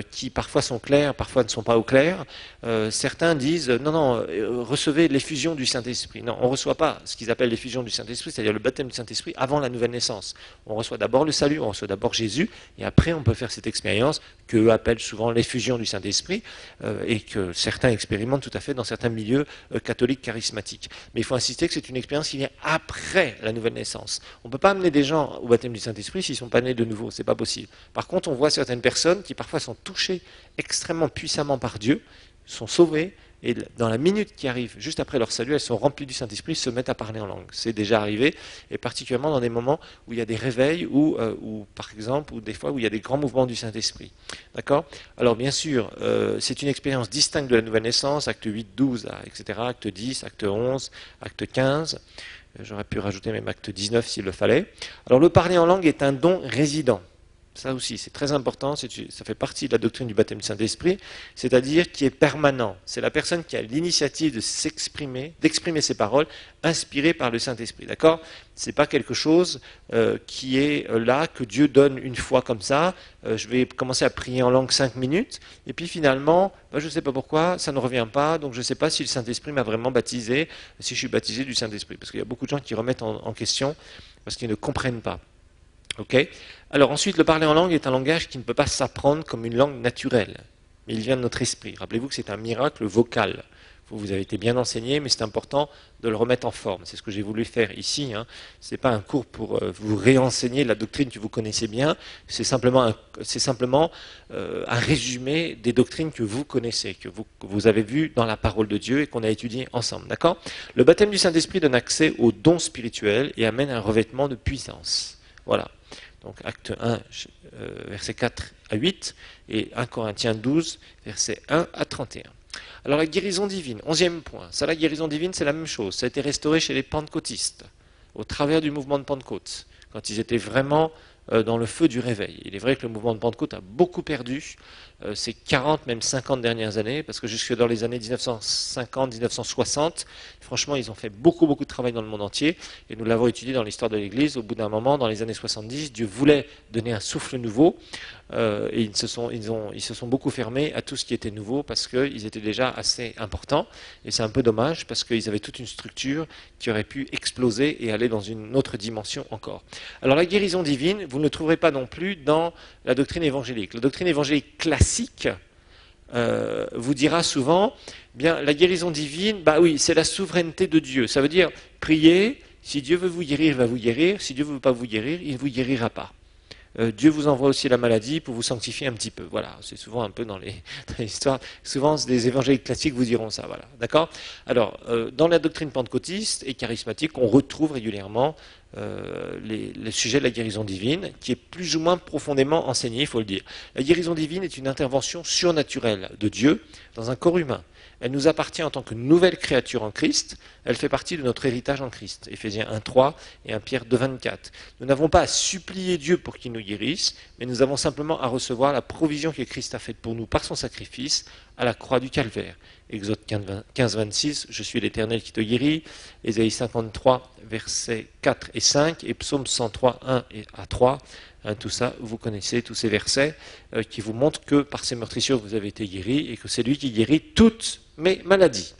qui parfois sont clairs, parfois ne sont pas au clair, certains disent non, recevez l'effusion du Saint-Esprit. Non, on ne reçoit pas ce qu'ils appellent l'effusion du Saint-Esprit, c'est-à-dire le baptême du Saint-Esprit avant la nouvelle naissance. On reçoit d'abord le salut, on reçoit d'abord Jésus, et après on peut faire cette expérience qu'eux appellent souvent l'effusion du Saint-Esprit, et que certains expérimentent tout à fait dans certains milieux catholiques charismatiques. Mais il faut insister que c'est une expérience qui vient après la nouvelle naissance. On ne peut pas amener des gens au baptême du Saint-Esprit s'ils ne sont pas nés de nouveau, c'est pas possible. Par contre, on voit certaines personnes qui parfois sont touchées extrêmement puissamment par Dieu, sont sauvées, et dans la minute qui arrive, juste après leur salut, elles sont remplies du Saint-Esprit, se mettent à parler en langue. C'est déjà arrivé, et particulièrement dans des moments où il y a des réveils, ou par exemple, ou des fois où il y a des grands mouvements du Saint-Esprit. D'accord? Alors bien sûr, c'est une expérience distincte de la nouvelle naissance, acte 8, 12, etc., acte 10, acte 11, acte 15. J'aurais pu rajouter même acte 19 s'il le fallait. Alors le parler en langue est un don résident. Ça aussi, c'est très important, ça fait partie de la doctrine du baptême du Saint-Esprit, c'est-à-dire qui est permanent. C'est la personne qui a l'initiative de s'exprimer, d'exprimer ses paroles, inspirées par le Saint-Esprit. D'accord? C'est pas quelque chose qui est là, que Dieu donne une fois comme ça. Je vais commencer à prier en langue 5 minutes, et puis finalement, je ne sais pas pourquoi, ça ne revient pas, donc je ne sais pas si le Saint-Esprit m'a vraiment baptisé, si je suis baptisé du Saint-Esprit. Parce qu'il y a beaucoup de gens qui remettent en question, parce qu'ils ne comprennent pas. Ok? Alors ensuite, le parler en langue est un langage qui ne peut pas s'apprendre comme une langue naturelle, mais il vient de notre esprit. Rappelez-vous que c'est un miracle vocal. Vous avez été bien enseigné, mais c'est important de le remettre en forme. C'est ce que j'ai voulu faire ici. Hein. Ce n'est pas un cours pour vous réenseigner la doctrine que vous connaissez bien, c'est simplement un résumé des doctrines que vous connaissez, que vous avez vues dans la parole de Dieu et qu'on a étudié ensemble. D'accord? Le baptême du Saint-Esprit donne accès aux dons spirituels et amène un revêtement de puissance. Voilà. Donc acte 1, versets 4 à 8, et 1 Corinthiens 12, versets 1 à 31. Alors la guérison divine, 11e point. Ça, la guérison divine, c'est la même chose. Ça a été restauré chez les pentecôtistes, au travers du mouvement de Pentecôte, quand ils étaient vraiment dans le feu du réveil. Il est vrai que le mouvement de Pentecôte a beaucoup perdu ces 40, même 50 dernières années, parce que jusque dans les années 1950, 1960, franchement, ils ont fait beaucoup de travail dans le monde entier, et nous l'avons étudié dans l'histoire de l'Église. Au bout d'un moment, dans les années 70, Dieu voulait donner un souffle nouveau, et ils se sont beaucoup fermés à tout ce qui était nouveau, parce qu'ils étaient déjà assez importants, et c'est un peu dommage, parce qu'ils avaient toute une structure qui aurait pu exploser et aller dans une autre dimension encore. Alors la guérison divine, vous ne le trouverez pas non plus dans la doctrine évangélique. La doctrine évangélique classique vous dira souvent, bien, la guérison divine, bah oui, c'est la souveraineté de Dieu. Ça veut dire, priez, si Dieu veut vous guérir, il va vous guérir. Si Dieu ne veut pas vous guérir, il ne vous guérira pas. Dieu vous envoie aussi la maladie pour vous sanctifier un petit peu. Voilà, c'est souvent un peu dans les histoires. Souvent, les évangéliques classiques vous diront ça. Voilà, d'accord? Alors, dans la doctrine pentecôtiste et charismatique, on retrouve régulièrement le sujet de la guérison divine, qui est plus ou moins profondément enseigné, il faut le dire. La guérison divine est une intervention surnaturelle de Dieu dans un corps humain. Elle nous appartient en tant que nouvelle créature en Christ. Elle fait partie de notre héritage en Christ. Éphésiens 1.3 et 1 Pierre 2.24. Nous n'avons pas à supplier Dieu pour qu'il nous guérisse, mais nous avons simplement à recevoir la provision que Christ a faite pour nous par son sacrifice à la croix du Calvaire. Exode 15.26, je suis l'Éternel qui te guérit. Ésaïe 53, versets 4 et 5. Et Psaume 103, 1 et à 3. Tout ça, vous connaissez tous ces versets qui vous montrent que par ces meurtrissures vous avez été guéris et que c'est lui qui guérit toutes mes maladies.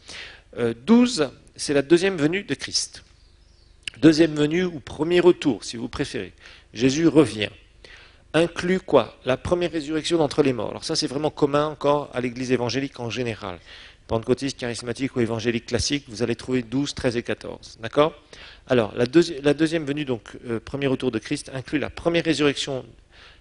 12, c'est la deuxième venue de Christ. Deuxième venue ou premier retour, si vous préférez. Jésus revient. Inclut quoi? La première résurrection d'entre les morts. Alors ça, c'est vraiment commun encore à l'Église évangélique en général. pentecôtiste, charismatique ou évangélique classique, vous allez trouver 12, 13 et 14. D'accord? Alors, la deuxième venue, donc, premier retour de Christ, inclut la première résurrection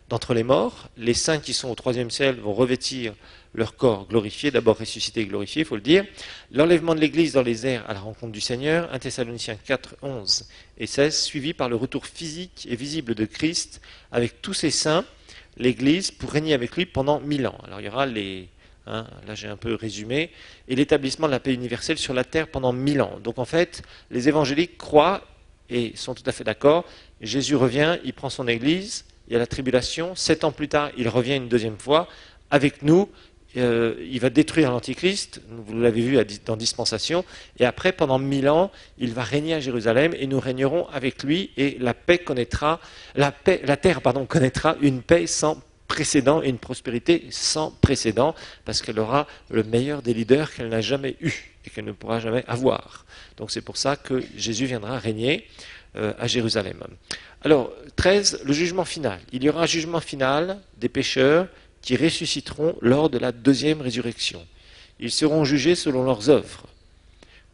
d'entre les morts. Les saints qui sont au troisième ciel vont revêtir leur corps glorifié, d'abord ressuscité et glorifié, il faut le dire. L'enlèvement de l'Église dans les airs à la rencontre du Seigneur, 1 Thessaloniciens 4, 11 et 16, suivi par le retour physique et visible de Christ avec tous ses saints, l'Église, pour régner avec lui pendant 1000 ans. Alors il y aura là j'ai un peu résumé, et l'établissement de la paix universelle sur la terre pendant 1000 ans. Donc en fait, les évangéliques croient et sont tout à fait d'accord, Jésus revient, il prend son Église, il y a la tribulation, 7 ans plus tard, il revient une deuxième fois avec nous, il va détruire l'Antichrist, vous l'avez vu dans Dispensation, et après, pendant 1000 ans, il va régner à Jérusalem, et nous régnerons avec lui, et la terre connaîtra une paix sans précédent et une prospérité sans précédent, parce qu'elle aura le meilleur des leaders qu'elle n'a jamais eu, et qu'elle ne pourra jamais avoir. Donc c'est pour ça que Jésus viendra régner à Jérusalem. Alors, 13, le jugement final. Il y aura un jugement final des pécheurs qui ressusciteront lors de la deuxième résurrection. Ils seront jugés selon leurs œuvres.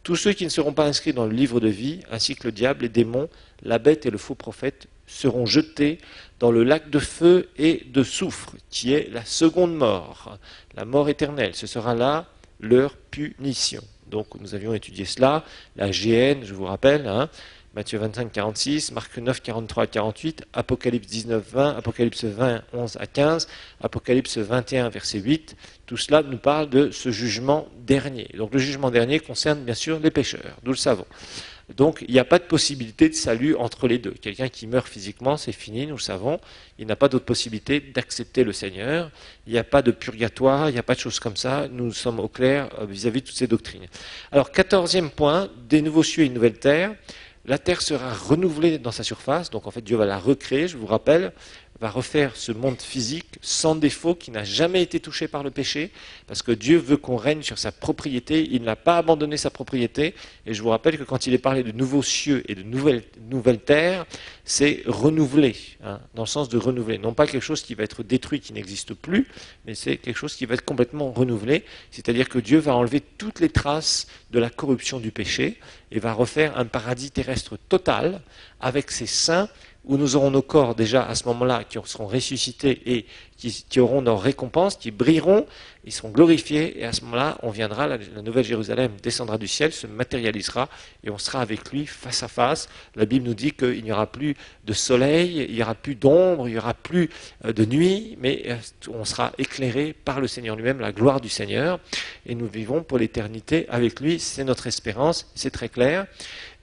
Tous ceux qui ne seront pas inscrits dans le livre de vie, ainsi que le diable, les démons, la bête et le faux prophète, seront jetés dans le lac de feu et de soufre, qui est la seconde mort, la mort éternelle. Ce sera là leur punition. Donc nous avions étudié cela, la GN, je vous rappelle, Matthieu 25, 46, Marc 9, 43 à 48, Apocalypse 19, 20, Apocalypse 20, 11 à 15, Apocalypse 21, verset 8. Tout cela nous parle de ce jugement dernier. Donc le jugement dernier concerne bien sûr les pécheurs, nous le savons. Donc il n'y a pas de possibilité de salut entre les deux. Quelqu'un qui meurt physiquement, c'est fini, nous le savons. Il n'a pas d'autre possibilité d'accepter le Seigneur. Il n'y a pas de purgatoire, il n'y a pas de choses comme ça. Nous sommes au clair vis-à-vis de toutes ces doctrines. Alors 14e point, des nouveaux cieux et une nouvelle terre. La terre sera renouvelée dans sa surface, donc en fait Dieu va la recréer, je vous rappelle, va refaire ce monde physique sans défaut qui n'a jamais été touché par le péché, parce que Dieu veut qu'on règne sur sa propriété, il n'a pas abandonné sa propriété, et je vous rappelle que quand il est parlé de nouveaux cieux et de nouvelles terres, c'est renouvelé, dans le sens de renouveler, non pas quelque chose qui va être détruit, qui n'existe plus, mais c'est quelque chose qui va être complètement renouvelé, c'est-à-dire que Dieu va enlever toutes les traces de la corruption du péché, et va refaire un paradis terrestre total, avec ses saints, où nous aurons nos corps déjà à ce moment-là qui seront ressuscités et qui auront leur récompense, qui brilleront, ils seront glorifiés, et à ce moment-là, on viendra, la nouvelle Jérusalem descendra du ciel, se matérialisera, et on sera avec lui face à face. La Bible nous dit qu'il n'y aura plus de soleil, il n'y aura plus d'ombre, il n'y aura plus de nuit, mais on sera éclairé par le Seigneur lui-même, la gloire du Seigneur, et nous vivons pour l'éternité avec lui, c'est notre espérance, c'est très clair.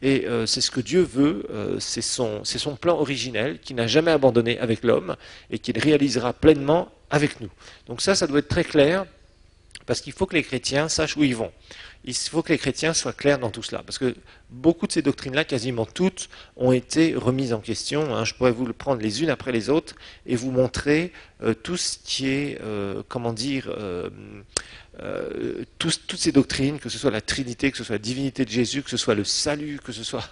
Et c'est ce que Dieu veut, c'est son plan originel qu'il n'a jamais abandonné avec l'homme et qu'il réalisera pleinement avec nous. Donc ça doit être très clair parce qu'il faut que les chrétiens sachent où ils vont. Il faut que les chrétiens soient clairs dans tout cela parce que beaucoup de ces doctrines-là, quasiment toutes, ont été remises en question. Je pourrais vous le prendre les unes après les autres et vous montrer tout ce qui est, toutes ces doctrines, que ce soit la Trinité, que ce soit la divinité de Jésus, que ce soit le salut, que ce soit...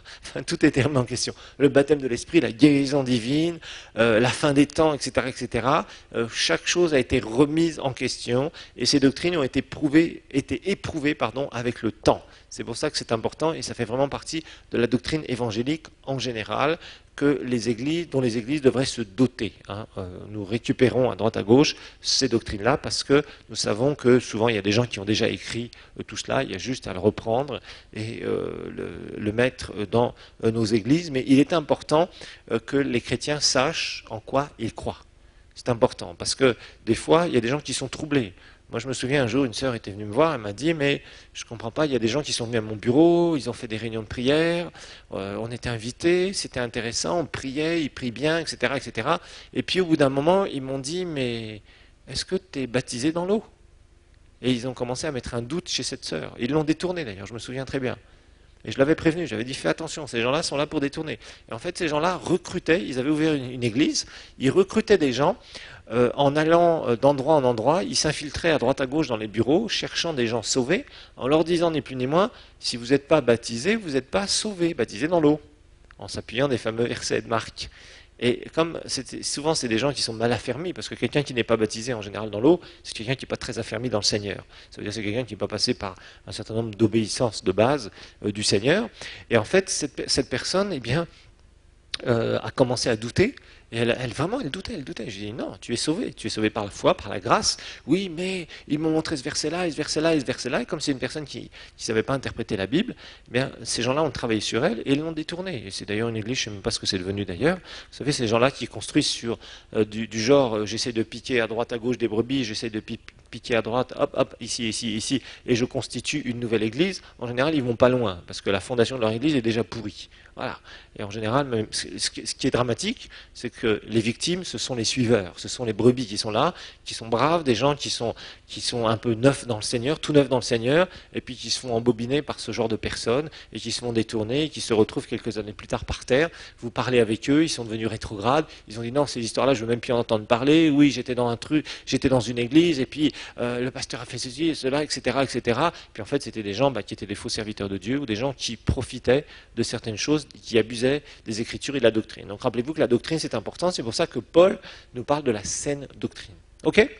tout est remis en question. Le baptême de l'Esprit, la guérison divine, la fin des temps, etc. etc. Chaque chose a été remise en question et ces doctrines ont été éprouvées avec le temps. C'est pour ça que c'est important et ça fait vraiment partie de la doctrine évangélique en général dont les églises devraient se doter. Nous récupérons à droite à gauche ces doctrines-là parce que nous savons que souvent il y a des gens qui ont déjà écrit tout cela, il y a juste à le reprendre et le mettre dans nos églises. Mais il est important que les chrétiens sachent en quoi ils croient. C'est important parce que des fois il y a des gens qui sont troublés. Moi, je me souviens, un jour, une sœur était venue me voir, elle m'a dit, mais je ne comprends pas, il y a des gens qui sont venus à mon bureau, ils ont fait des réunions de prière, on était invités, c'était intéressant, on priait, ils prient bien, etc., etc. Et puis, au bout d'un moment, ils m'ont dit, mais est-ce que tu es baptisé dans l'eau? Et ils ont commencé à mettre un doute chez cette sœur. Ils l'ont détourné, d'ailleurs, je me souviens très bien. Et je l'avais prévenu, j'avais dit fais attention, ces gens-là sont là pour détourner. Et en fait, ces gens-là recrutaient, ils avaient ouvert une église, ils recrutaient des gens en allant d'endroit en endroit, ils s'infiltraient à droite à gauche dans les bureaux, cherchant des gens sauvés, en leur disant ni plus ni moins, si vous n'êtes pas baptisé, vous n'êtes pas sauvé, baptisé dans l'eau, en s'appuyant des fameux versets de Marc. Et comme souvent c'est des gens qui sont mal affermis, parce que quelqu'un qui n'est pas baptisé en général dans l'eau, c'est quelqu'un qui n'est pas très affermi dans le Seigneur. Ça veut dire que c'est quelqu'un qui n'est pas passé par un certain nombre d'obéissances de base du Seigneur. Et en fait, cette personne, eh bien, a commencé à douter. Et vraiment, elle doutait, elle doutait. Je dis, non, tu es sauvé par la foi, par la grâce. Oui, mais ils m'ont montré ce verset-là, et ce verset-là, et ce verset-là. Et comme c'est une personne qui ne savait pas interpréter la Bible, eh bien, ces gens-là ont travaillé sur elle et ils l'ont détournée. Et c'est d'ailleurs une église, je ne sais même pas ce que c'est devenu d'ailleurs. Vous savez, ces gens-là qui construisent sur du genre, j'essaie de piquer à droite, à gauche des brebis, j'essaie de piquer à droite, hop, hop, ici, ici, ici, et je constitue une nouvelle église. En général, ils vont pas loin, parce que la fondation de leur église est déjà pourrie. Voilà. Et en général, même, ce qui est dramatique, c'est que les victimes, ce sont les suiveurs, ce sont les brebis qui sont là, qui sont braves, des gens qui sont un peu neufs dans le Seigneur, tout neufs dans le Seigneur, et puis qui se font embobiner par ce genre de personnes, et qui se font détourner, et qui se retrouvent quelques années plus tard par terre. Vous parlez avec eux, ils sont devenus rétrogrades, ils ont dit non, ces histoires-là, je veux même plus en entendre parler, oui, j'étais dans un truc, j'étais dans une église, et puis le pasteur a fait ceci et cela, etc., etc. Puis en fait, c'était des gens qui étaient des faux serviteurs de Dieu, ou des gens qui profitaient de certaines choses, qui abusaient des Écritures et de la doctrine. Donc rappelez-vous que la doctrine c'est important, c'est pour ça que Paul nous parle de la saine doctrine. Ok?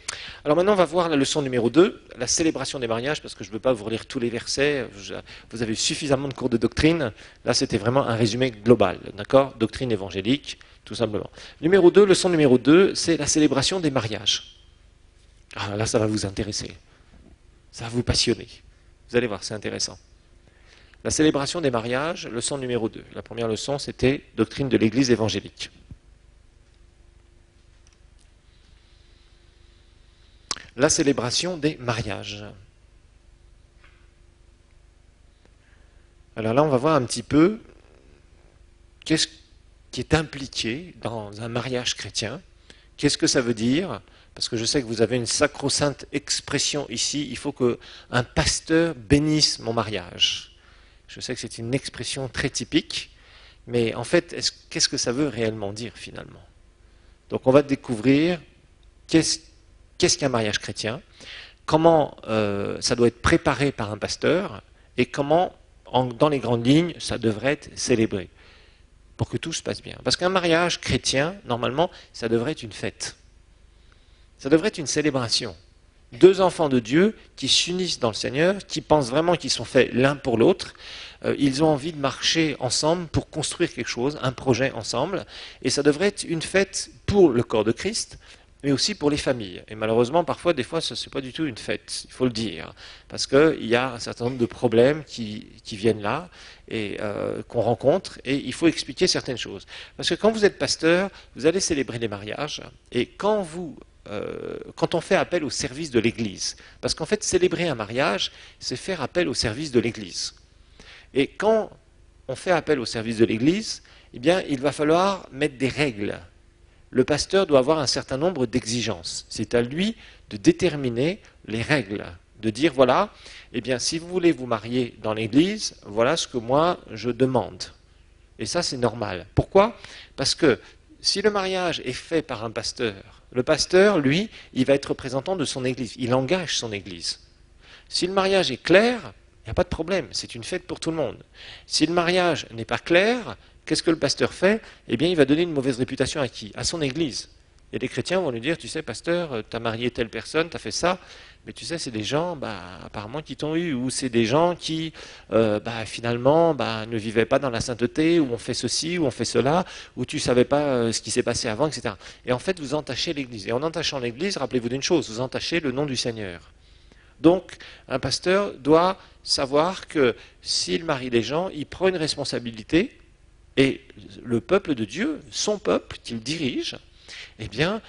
Alors maintenant on va voir la leçon numéro 2, la célébration des mariages, parce que je ne veux pas vous relire tous les versets, vous avez eu suffisamment de cours de doctrine, là c'était vraiment un résumé global, d'accord? Doctrine évangélique, tout simplement. Numéro 2, leçon numéro 2, c'est la célébration des mariages. Ah là ça va vous intéresser, ça va vous passionner, vous allez voir, c'est intéressant. La célébration des mariages, leçon numéro 2. La première leçon, c'était doctrine de l'Église évangélique. La célébration des mariages. Alors là, on va voir un petit peu qu'est-ce qui est impliqué dans un mariage chrétien. Qu'est-ce que ça veut dire? Parce que je sais que vous avez une sacro-sainte expression ici. Il faut qu'un pasteur bénisse mon mariage. Je sais que c'est une expression très typique, mais en fait, qu'est-ce que ça veut réellement dire finalement? Donc on va découvrir qu'est-ce qu'un mariage chrétien, comment ça doit être préparé par un pasteur, et comment, dans les grandes lignes, ça devrait être célébré, pour que tout se passe bien. Parce qu'un mariage chrétien, normalement, ça devrait être une fête. Ça devrait être une célébration. Deux enfants de Dieu qui s'unissent dans le Seigneur, qui pensent vraiment qu'ils sont faits l'un pour l'autre. Ils ont envie de marcher ensemble pour construire quelque chose, un projet ensemble. Et ça devrait être une fête pour le corps de Christ, mais aussi pour les familles. Et malheureusement, parfois, des fois, ce n'est pas du tout une fête, il faut le dire. Parce qu'il y a un certain nombre de problèmes qui viennent là, et qu'on rencontre, et il faut expliquer certaines choses. Parce que quand vous êtes pasteur, vous allez célébrer les mariages, et quand on fait appel au service de l'Église, parce qu'en fait, célébrer un mariage, c'est faire appel au service de l'Église. Et quand on fait appel au service de l'Église, eh bien, il va falloir mettre des règles. Le pasteur doit avoir un certain nombre d'exigences. C'est à lui de déterminer les règles, de dire, voilà, eh bien, si vous voulez vous marier dans l'Église, voilà ce que moi, je demande. Et ça, c'est normal. Pourquoi? Parce que si le mariage est fait par un pasteur, le pasteur, lui, il va être représentant de son Église. Il engage son Église. Si le mariage est clair, il n'y a pas de problème, c'est une fête pour tout le monde. Si le mariage n'est pas clair, qu'est-ce que le pasteur fait? Eh bien, il va donner une mauvaise réputation à qui? À son Église. Et les chrétiens vont lui dire, tu sais, pasteur, tu as marié telle personne, tu as fait ça, mais tu sais, c'est des gens, apparemment, qui t'ont eu, ou c'est des gens qui, finalement, ne vivaient pas dans la sainteté, ou ont fait ceci, ou ont fait cela, ou tu ne savais pas ce qui s'est passé avant, etc. Et en fait, vous entachez l'Église. Et en entachant l'Église, rappelez-vous d'une chose, vous entachez le nom du Seigneur. Donc, un pasteur doit savoir que s'il marie des gens, il prend une responsabilité, et le peuple de Dieu, son peuple qu'il dirige, eh bien,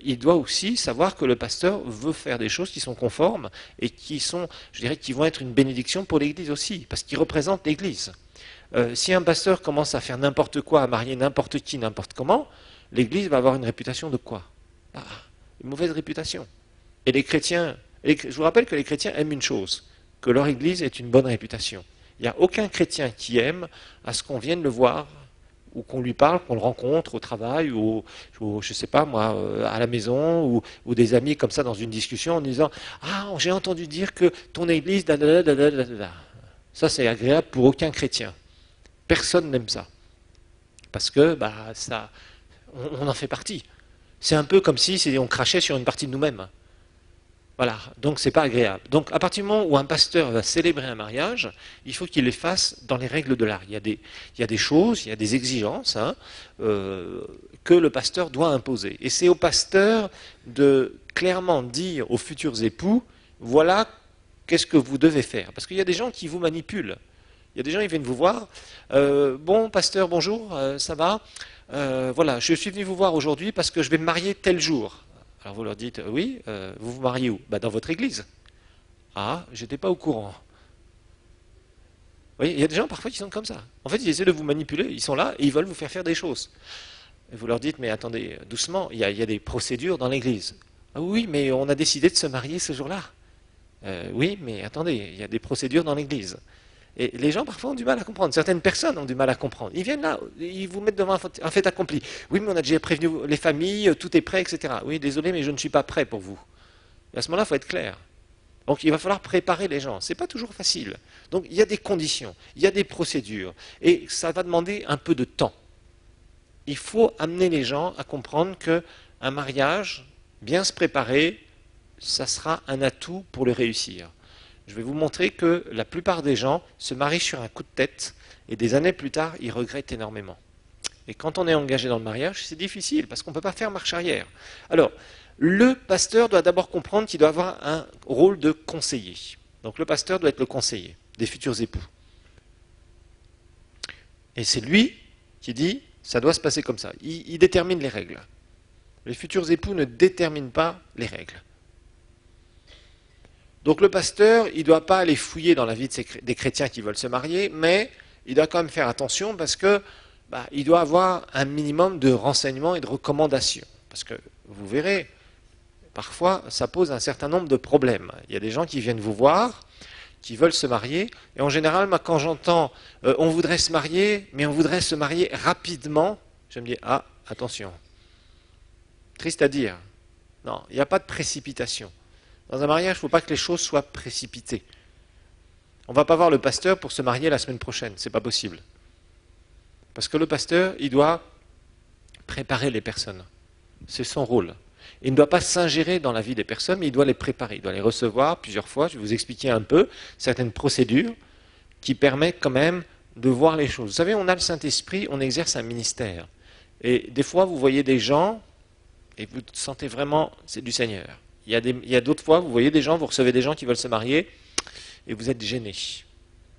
il doit aussi savoir que le pasteur veut faire des choses qui sont conformes et qui sont, je dirais, qui vont être une bénédiction pour l'Église aussi, parce qu'il représente l'Église. Si un pasteur commence à faire n'importe quoi, à marier n'importe qui, n'importe comment, l'Église va avoir une réputation de quoi? Une mauvaise réputation. Et les chrétiens, je vous rappelle que les chrétiens aiment une chose, que leur Église ait une bonne réputation. Il n'y a aucun chrétien qui aime à ce qu'on vienne le voir, ou qu'on lui parle, qu'on le rencontre au travail, ou je ne sais pas moi, à la maison, ou des amis comme ça dans une discussion en disant « Ah, j'ai entendu dire que ton Église... » Ça, c'est agréable pour aucun chrétien. Personne n'aime ça. Parce que on en fait partie. C'est un peu comme si on crachait sur une partie de nous-mêmes. Voilà, donc c'est pas agréable. Donc à partir du moment où un pasteur va célébrer un mariage, il faut qu'il les fasse dans les règles de l'art. Il y a des choses, il y a des exigences que le pasteur doit imposer. Et c'est au pasteur de clairement dire aux futurs époux, voilà qu'est-ce que vous devez faire. Parce qu'il y a des gens qui vous manipulent. Il y a des gens qui viennent vous voir, bon pasteur, bonjour, ça va, voilà, je suis venu vous voir aujourd'hui parce que je vais me marier tel jour. Alors vous leur dites, oui, vous vous mariez où? Dans votre église. Ah, j'étais pas au courant. Vous voyez, il y a des gens parfois qui sont comme ça. En fait, ils essaient de vous manipuler, ils sont là et ils veulent vous faire faire des choses. Et vous leur dites, mais attendez, doucement, il y a des procédures dans l'église. Ah oui, mais on a décidé de se marier ce jour-là. Oui, mais attendez, il y a des procédures dans l'église. Et les gens parfois ont du mal à comprendre. Certaines personnes ont du mal à comprendre. Ils viennent là, ils vous mettent devant un fait accompli. Oui, mais on a déjà prévenu les familles, tout est prêt, etc. Oui, désolé, mais je ne suis pas prêt pour vous. Et à ce moment-là, il faut être clair. Donc il va falloir préparer les gens. Ce n'est pas toujours facile. Donc il y a des conditions, il y a des procédures. Et ça va demander un peu de temps. Il faut amener les gens à comprendre qu'un mariage, bien se préparer, ça sera un atout pour le réussir. Je vais vous montrer que la plupart des gens se marient sur un coup de tête et des années plus tard, ils regrettent énormément. Et quand on est engagé dans le mariage, c'est difficile parce qu'on ne peut pas faire marche arrière. Alors, le pasteur doit d'abord comprendre qu'il doit avoir un rôle de conseiller. Donc le pasteur doit être le conseiller des futurs époux. Et c'est lui qui dit, ça doit se passer comme ça. Il détermine les règles. Les futurs époux ne déterminent pas les règles. Donc le pasteur, il ne doit pas aller fouiller dans la vie des chrétiens qui veulent se marier, mais il doit quand même faire attention parce que il doit avoir un minimum de renseignements et de recommandations. Parce que vous verrez, parfois ça pose un certain nombre de problèmes. Il y a des gens qui viennent vous voir, qui veulent se marier, et en général, moi, quand j'entends on voudrait se marier, mais on voudrait se marier rapidement, je me dis ah, attention. Triste à dire. Non, il n'y a pas de précipitation. Dans un mariage, il ne faut pas que les choses soient précipitées. On ne va pas voir le pasteur pour se marier la semaine prochaine, ce n'est pas possible. Parce que le pasteur, il doit préparer les personnes. C'est son rôle. Il ne doit pas s'ingérer dans la vie des personnes, mais il doit les préparer. Il doit les recevoir plusieurs fois. Je vais vous expliquer un peu certaines procédures qui permettent quand même de voir les choses. Vous savez, on a le Saint-Esprit, on exerce un ministère. Et des fois, vous voyez des gens, et vous sentez vraiment, c'est du Seigneur. Il y a d'autres fois, vous voyez des gens, vous recevez des gens qui veulent se marier, et vous êtes gênés.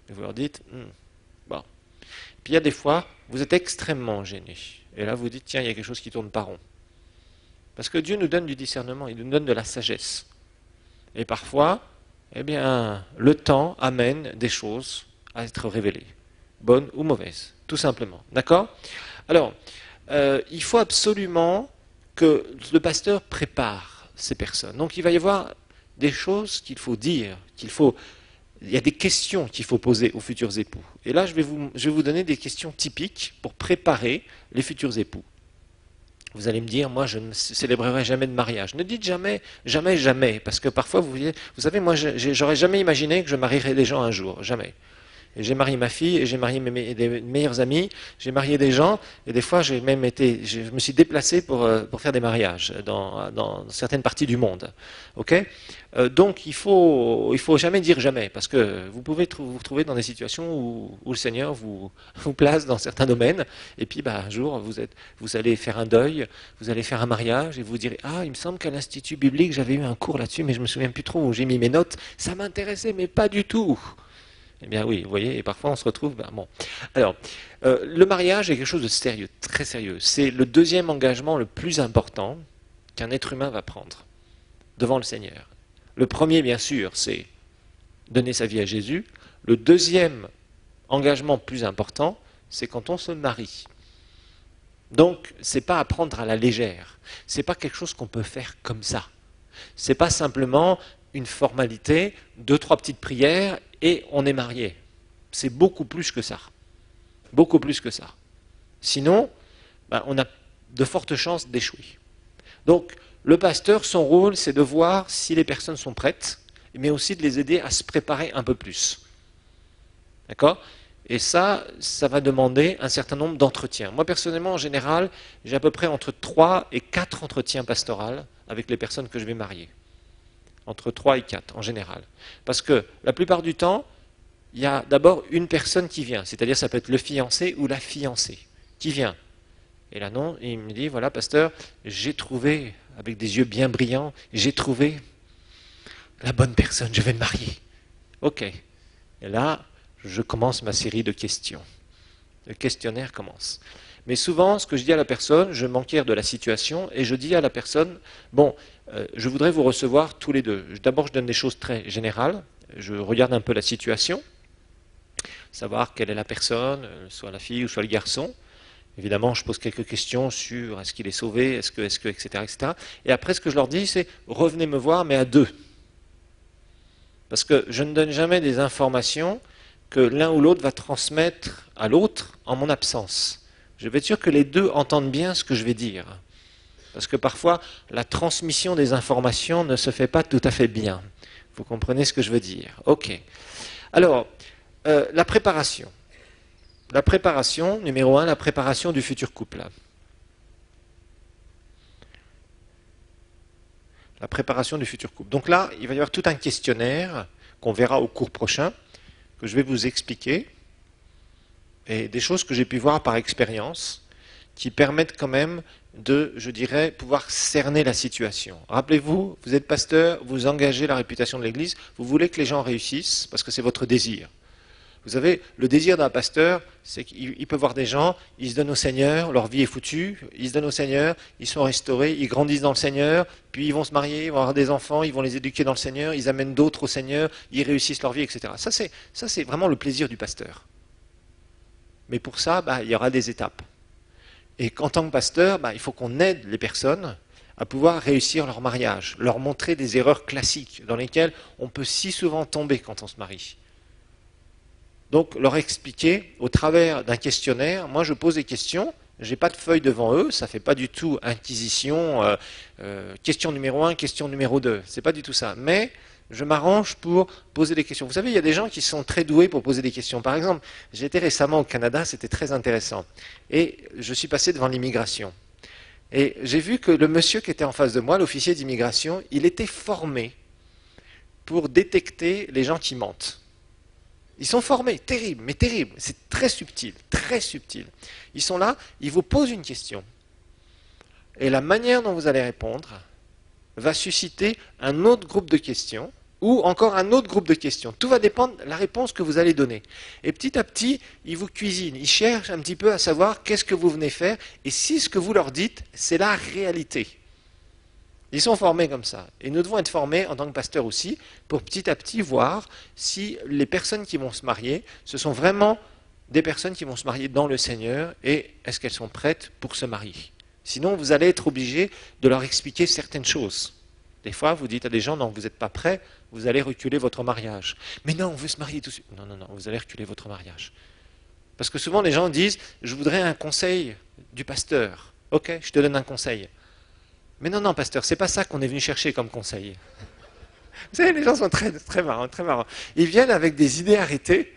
Et vous leur dites, bon. Puis il y a des fois, vous êtes extrêmement gênés. Et là, vous dites, tiens, il y a quelque chose qui tourne pas rond. Parce que Dieu nous donne du discernement, il nous donne de la sagesse. Et parfois, eh bien, le temps amène des choses à être révélées, bonnes ou mauvaises, tout simplement. D'accord? Alors, il faut absolument que le pasteur prépare ces personnes. Donc il va y avoir des choses qu'il faut dire, il y a des questions qu'il faut poser aux futurs époux. Et là, je vais vous donner des questions typiques pour préparer les futurs époux. Vous allez me dire, moi, je ne célébrerai jamais de mariage. Ne dites jamais, jamais, jamais, parce que parfois, vous savez, moi, j'aurais jamais imaginé que je marierais des gens un jour, jamais. Et j'ai marié ma fille, et j'ai marié des meilleurs amis, j'ai marié des gens, et des fois je me suis déplacé pour faire des mariages dans certaines parties du monde. Okay, donc il faut jamais dire jamais, parce que vous pouvez vous retrouver dans des situations où le Seigneur vous place dans certains domaines, et puis un jour vous allez faire un deuil, vous allez faire un mariage, et vous direz ah, il me semble qu'à l'Institut biblique j'avais eu un cours là-dessus, mais je me souviens plus trop où j'ai mis mes notes, ça m'intéressait, mais pas du tout. Eh bien oui, vous voyez, et parfois on se retrouve... bon. Alors, le mariage est quelque chose de sérieux, très sérieux. C'est le deuxième engagement le plus important qu'un être humain va prendre devant le Seigneur. Le premier, bien sûr, c'est donner sa vie à Jésus. Le deuxième engagement plus important, c'est quand on se marie. Donc, ce n'est pas à prendre à la légère. Ce n'est pas quelque chose qu'on peut faire comme ça. Ce n'est pas simplement une formalité, 2-3 petites prières et on est marié. C'est beaucoup plus que ça. Beaucoup plus que ça. Sinon, on a de fortes chances d'échouer. Donc, le pasteur, son rôle, c'est de voir si les personnes sont prêtes, mais aussi de les aider à se préparer un peu plus. D'accord ? Et ça va demander un certain nombre d'entretiens. Moi, personnellement, en général, j'ai à peu près entre 3 et 4 entretiens pastoraux avec les personnes que je vais marier. Entre 3 et 4, en général. Parce que la plupart du temps, il y a d'abord une personne qui vient. C'est-à-dire, ça peut être le fiancé ou la fiancée qui vient. Et là, non, il me dit, voilà, pasteur, j'ai trouvé, avec des yeux bien brillants, j'ai trouvé la bonne personne, je vais me marier. Ok. Et là, je commence ma série de questions. Le questionnaire commence. Mais souvent, ce que je dis à la personne, je m'enquière de la situation et je dis à la personne, bon, je voudrais vous recevoir tous les deux. D'abord, je donne des choses très générales. Je regarde un peu la situation, savoir quelle est la personne, soit la fille ou soit le garçon. Évidemment, je pose quelques questions sur est-ce qu'il est sauvé, etc., etc. Et après, ce que je leur dis, c'est revenez me voir, mais à deux. Parce que je ne donne jamais des informations que l'un ou l'autre va transmettre à l'autre en mon absence. Je vais être sûr que les deux entendent bien ce que je vais dire. Parce que parfois, la transmission des informations ne se fait pas tout à fait bien. Vous comprenez ce que je veux dire? Ok. Alors, la préparation. La préparation, numéro 1, la préparation du futur couple. La préparation du futur couple. Donc là, il va y avoir tout un questionnaire qu'on verra au cours prochain, que je vais vous expliquer, et des choses que j'ai pu voir par expérience, qui permettent quand même de, je dirais, pouvoir cerner la situation. Rappelez-vous, vous êtes pasteur, vous engagez la réputation de l'Église, vous voulez que les gens réussissent, parce que c'est votre désir. Vous savez, le désir d'un pasteur, c'est qu'il peut voir des gens, ils se donnent au Seigneur, leur vie est foutue, ils se donnent au Seigneur, ils sont restaurés, ils grandissent dans le Seigneur, puis ils vont se marier, ils vont avoir des enfants, ils vont les éduquer dans le Seigneur, ils amènent d'autres au Seigneur, ils réussissent leur vie, etc. Ça, c'est vraiment le plaisir du pasteur. Mais pour ça, il y aura des étapes. Et qu'en tant que pasteur, il faut qu'on aide les personnes à pouvoir réussir leur mariage, leur montrer des erreurs classiques dans lesquelles on peut si souvent tomber quand on se marie. Donc, leur expliquer au travers d'un questionnaire, moi je pose des questions, je n'ai pas de feuille devant eux, ça ne fait pas du tout inquisition, question numéro 1, question numéro 2, c'est pas du tout ça. Mais je m'arrange pour poser des questions. Vous savez, il y a des gens qui sont très doués pour poser des questions. Par exemple, j'étais récemment au Canada, c'était très intéressant. Et je suis passé devant l'immigration. Et j'ai vu que le monsieur qui était en face de moi, l'officier d'immigration, il était formé pour détecter les gens qui mentent. Ils sont formés, terrible, mais terrible. C'est très subtil, très subtil. Ils sont là, ils vous posent une question. Et la manière dont vous allez répondre va susciter un autre groupe de questions ou encore un autre groupe de questions. Tout va dépendre de la réponse que vous allez donner. Et petit à petit, ils vous cuisinent, ils cherchent un petit peu à savoir qu'est-ce que vous venez faire et si ce que vous leur dites, c'est la réalité. Ils sont formés comme ça. Et nous devons être formés en tant que pasteurs aussi pour petit à petit voir si les personnes qui vont se marier, ce sont vraiment des personnes qui vont se marier dans le Seigneur et est-ce qu'elles sont prêtes pour se marier. Sinon, vous allez être obligé de leur expliquer certaines choses. Des fois, vous dites à des gens, non, vous n'êtes pas prêts, vous allez reculer votre mariage. Mais non, on veut se marier tout de suite. Non, non, non, vous allez reculer votre mariage. Parce que souvent, les gens disent, je voudrais un conseil du pasteur. Ok, je te donne un conseil. Mais non, non, pasteur, c'est pas ça qu'on est venu chercher comme conseil. Vous savez, les gens sont très, très marrants, très marrants. Ils viennent avec des idées arrêtées,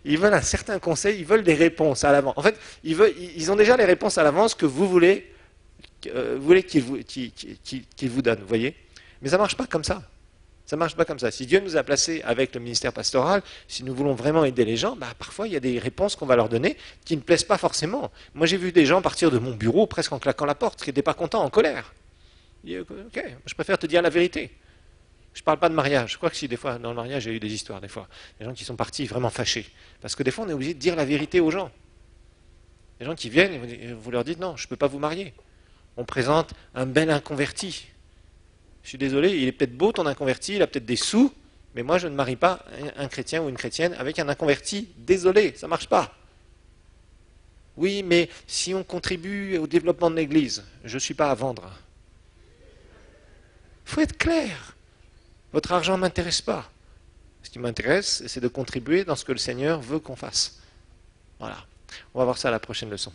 ils veulent un certain conseil, ils veulent des réponses à l'avance. En fait, ils ont déjà les réponses à l'avance que vous voulez qu'ils vous donnent, vous voyez. Mais ça ne marche pas comme ça. Ça ne marche pas comme ça. Si Dieu nous a placés avec le ministère pastoral, si nous voulons vraiment aider les gens, parfois il y a des réponses qu'on va leur donner qui ne plaisent pas forcément. Moi j'ai vu des gens partir de mon bureau presque en claquant la porte, qui n'étaient pas contents, en colère. Ok, je préfère te dire la vérité. Je ne parle pas de mariage. Je crois que si, des fois, dans le mariage, j'ai eu des histoires, des fois. Des gens qui sont partis vraiment fâchés. Parce que des fois, on est obligé de dire la vérité aux gens. Les gens qui viennent, et vous leur dites, non, je ne peux pas vous marier. On présente un bel inconverti. Je suis désolé, il est peut-être beau ton inconverti, il a peut-être des sous, mais moi, je ne marie pas un chrétien ou une chrétienne avec un inconverti. Désolé, ça ne marche pas. Oui, mais si on contribue au développement de l'Église, je ne suis pas à vendre. Il faut être clair. Votre argent ne m'intéresse pas. Ce qui m'intéresse, c'est de contribuer dans ce que le Seigneur veut qu'on fasse. Voilà. On va voir ça à la prochaine leçon.